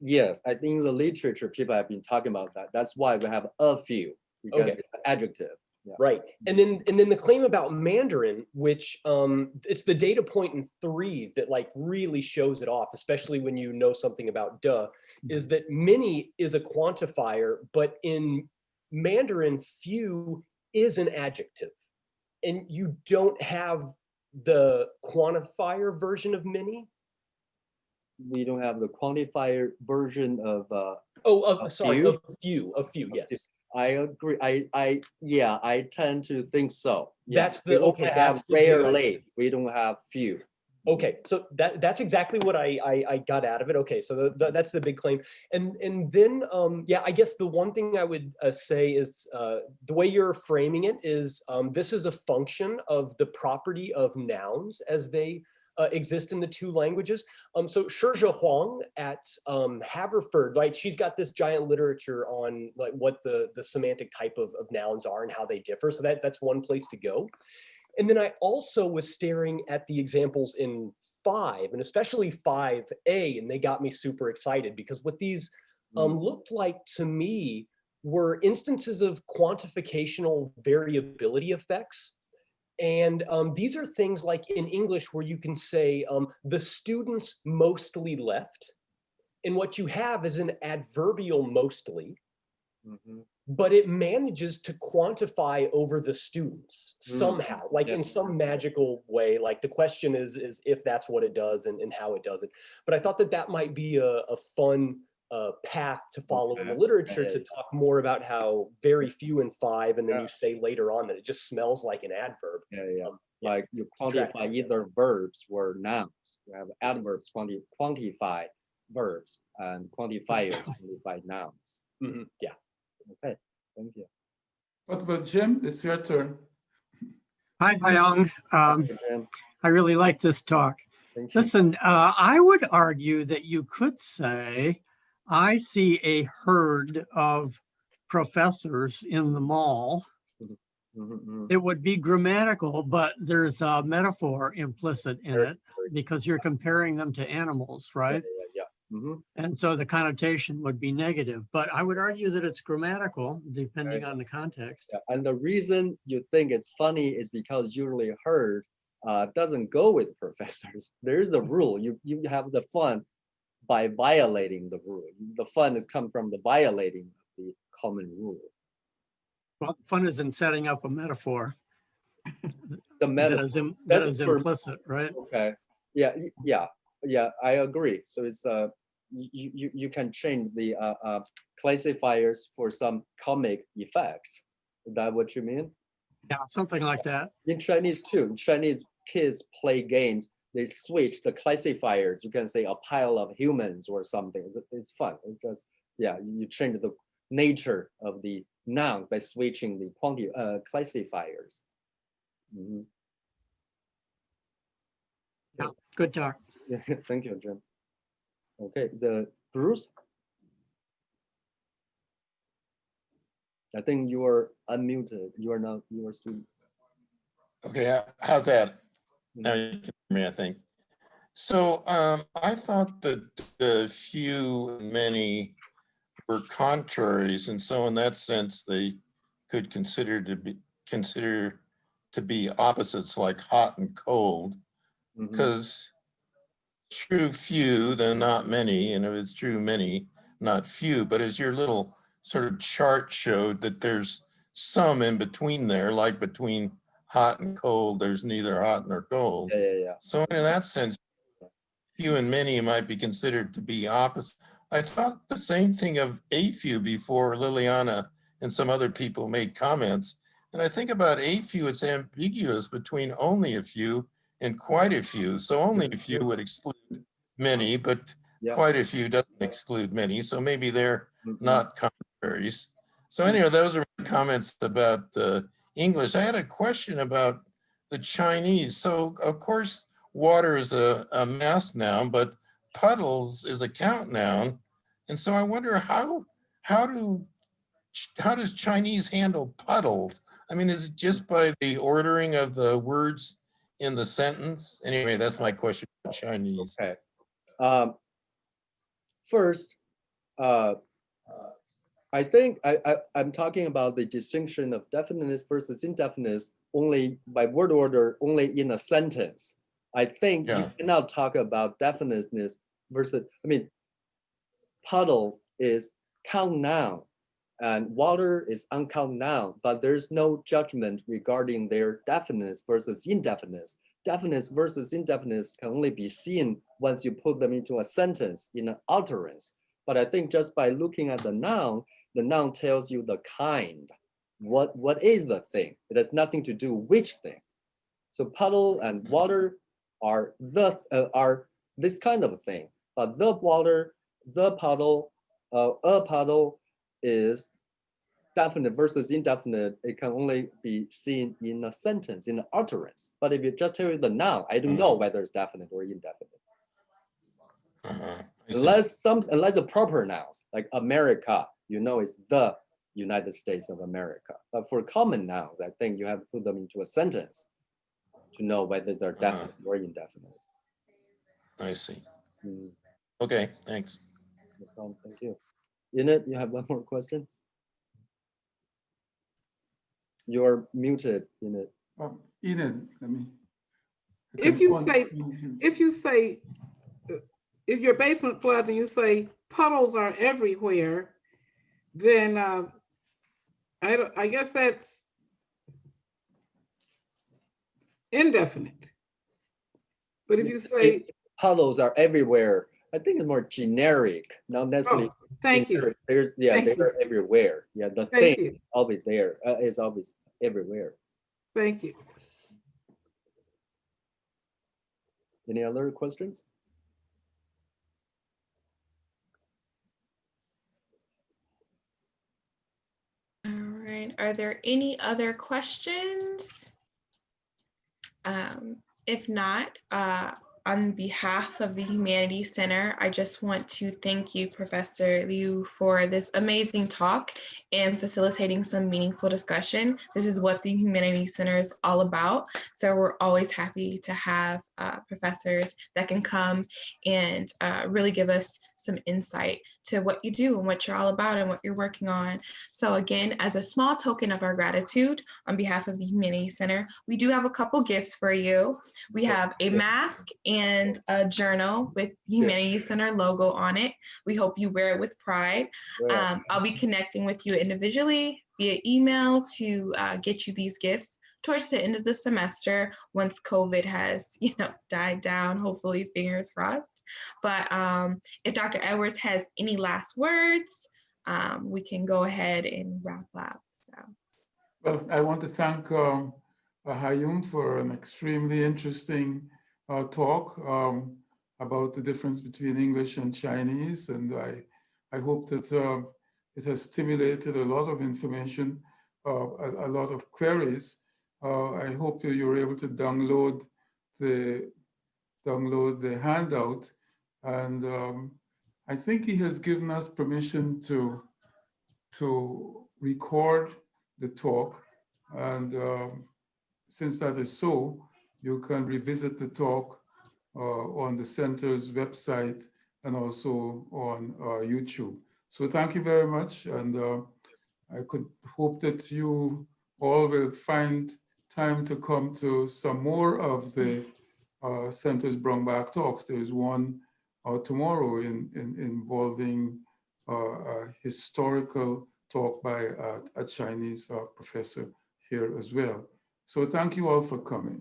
Yes, I think in the literature, people have been talking about that. That's why we have a few, because Okay. it's an adjective. Yeah. Right. And then the claim about Mandarin, which it's the data point in 3 that like really shows it off, especially when you know something about duh, is that many is a quantifier, but in Mandarin, few is an adjective. And you don't have the quantifier version of many. We don't have the quantifier version of Sorry, few? of few, yes. I agree. Yeah, I tend to think so. Yeah. That's the, We only okay, have that's the big idea. rarely. We don't have few. Okay, so that's exactly what I got out of it. Okay, so that's the big claim. And then, yeah, I guess the one thing I would say is the way you're framing it is this is a function of the property of nouns as they exist in the two languages. So Shizhe Huang at Haverford, right? She's got this giant literature on like what the semantic type of nouns are and how they differ. So that's one place to go. And then I also was staring at the examples in 5, and especially 5a, and they got me super excited because what these looked like to me were instances of quantificational variability effects. And these are things like in English where you can say the students mostly left. And what you have is an adverbial mostly. But it manages to quantify over the students somehow, like in some magical way. Like the question is if that's what it does and how it does it. But I thought that might be a fun path to follow in the literature to talk more about how very few in 5, and then you say later on that it just smells like an adverb. Like you quantify either verbs or nouns. You have adverbs quantify verbs and quantifiers quantify nouns. Yeah. Okay, thank you. What about Jim? It's your turn. Hi, Haiyong. Jim. I really like this talk. Thank you. Listen, I would argue that you could say, I see a herd of professors in the mall. It would be grammatical, but there's a metaphor implicit in it because you're comparing them to animals, right? And so the connotation would be negative, but I would argue that it's grammatical depending on the context. Yeah. And the reason you think it's funny is because usually herd doesn't go with professors. There is a rule. You have the fun by violating the rule. The fun is come from the violating of the common rule. Well, fun is in setting up a metaphor. The metaphor that is implicit, right? Okay. Yeah. I agree. So it's you can change the classifiers for some comic effects. Is that what you mean? Yeah, something like that. In Chinese too. Chinese kids play games. They switch the classifiers. You can say a pile of humans or something. It's fun. It's just, yeah, you change the nature of the noun by switching the classifiers. Yeah, good talk. Yeah, thank you, Jim. Okay, the Bruce. I think you are unmuted. You are not. You are still. Okay, how's that? Now you can hear me, I think. So I thought that the few and many were contraries, and so in that sense, they could consider to be opposites, like hot and cold, because true few, then not many, and if it's true many, not few. But as your little sort of chart showed, that there's some in between there, like between hot and cold, there's neither hot nor cold. Yeah. So in that sense, few and many might be considered to be opposite. I thought the same thing of a few before Liliana and some other people made comments. And I think about a few, it's ambiguous between only a few and quite a few. So only a few would exclude many, but quite a few doesn't exclude many. So maybe they're not contraries. So anyway, those are my comments about the English. I had a question about the Chinese. So of course, water is a mass noun, but puddles is a count noun. And so I wonder how does Chinese handle puddles? I mean, is it just by the ordering of the words in the sentence? Anyway, that's my question about Chinese. Okay. First, I think I'm talking about the distinction of definiteness versus indefiniteness only by word order, only in a sentence. I think you cannot talk about definiteness versus, I mean, puddle is count noun and water is uncount noun, but there's no judgment regarding their definiteness versus indefiniteness. Definiteness versus indefiniteness can only be seen once you put them into a sentence in an utterance. But I think just by looking at the noun tells you the kind. What is the thing? It has nothing to do which thing. So puddle and water are this kind of thing. But the water, the puddle, a puddle is definite versus indefinite. It can only be seen in a sentence, in an utterance. But if you just tell you the noun, I don't know whether it's definite or indefinite. Unless the proper nouns, like America, you know, it's the United States of America. But for common nouns, I think you have to put them into a sentence to know whether they're definite or indefinite. I see. Okay, thanks. No problem, thank you. Enid, you have one more question? You're muted, Enid. Enid, let me. If your basement floods and you say puddles are everywhere, then I guess that's indefinite. But if you say puddles are everywhere, I think it's more generic, not necessarily. Thank you. There's they're everywhere. Yeah, the thing is always there, is always everywhere. Thank you. Any other questions? All right, are there any other questions? If not, on behalf of the Humanities Center, I just want to thank you, Professor Liu, for this amazing talk and facilitating some meaningful discussion. This is what the Humanities Center is all about. So we're always happy to have professors that can come and really give us some insight to what you do and what you're all about and what you're working on. So again, as a small token of our gratitude on behalf of the Humanities Center, we do have a couple gifts for you. We have a mask and a journal with the Humanities Center logo on it. We hope you wear it with pride. I'll be connecting with you individually via email to get you these gifts towards the end of the semester once COVID has, died down, hopefully, fingers crossed. But if Dr. Edwards has any last words, we can go ahead and wrap up. So. Well, I want to thank Haiyong for an extremely interesting talk about the difference between English and Chinese. And I hope that it has stimulated a lot of information, a lot of queries. I hope you were able to download the handout. And I think he has given us permission to record the talk. And since that is so, you can revisit the talk on the center's website and also on YouTube. So thank you very much. And I could hope that you all will find time to come to some more of the center's Brownback talks. There is one tomorrow involving a historical talk by a Chinese professor here as well. So thank you all for coming.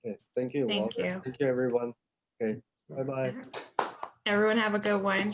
Okay, thank you. Thank you. Thank you, everyone. Okay, bye-bye. Everyone have a good one.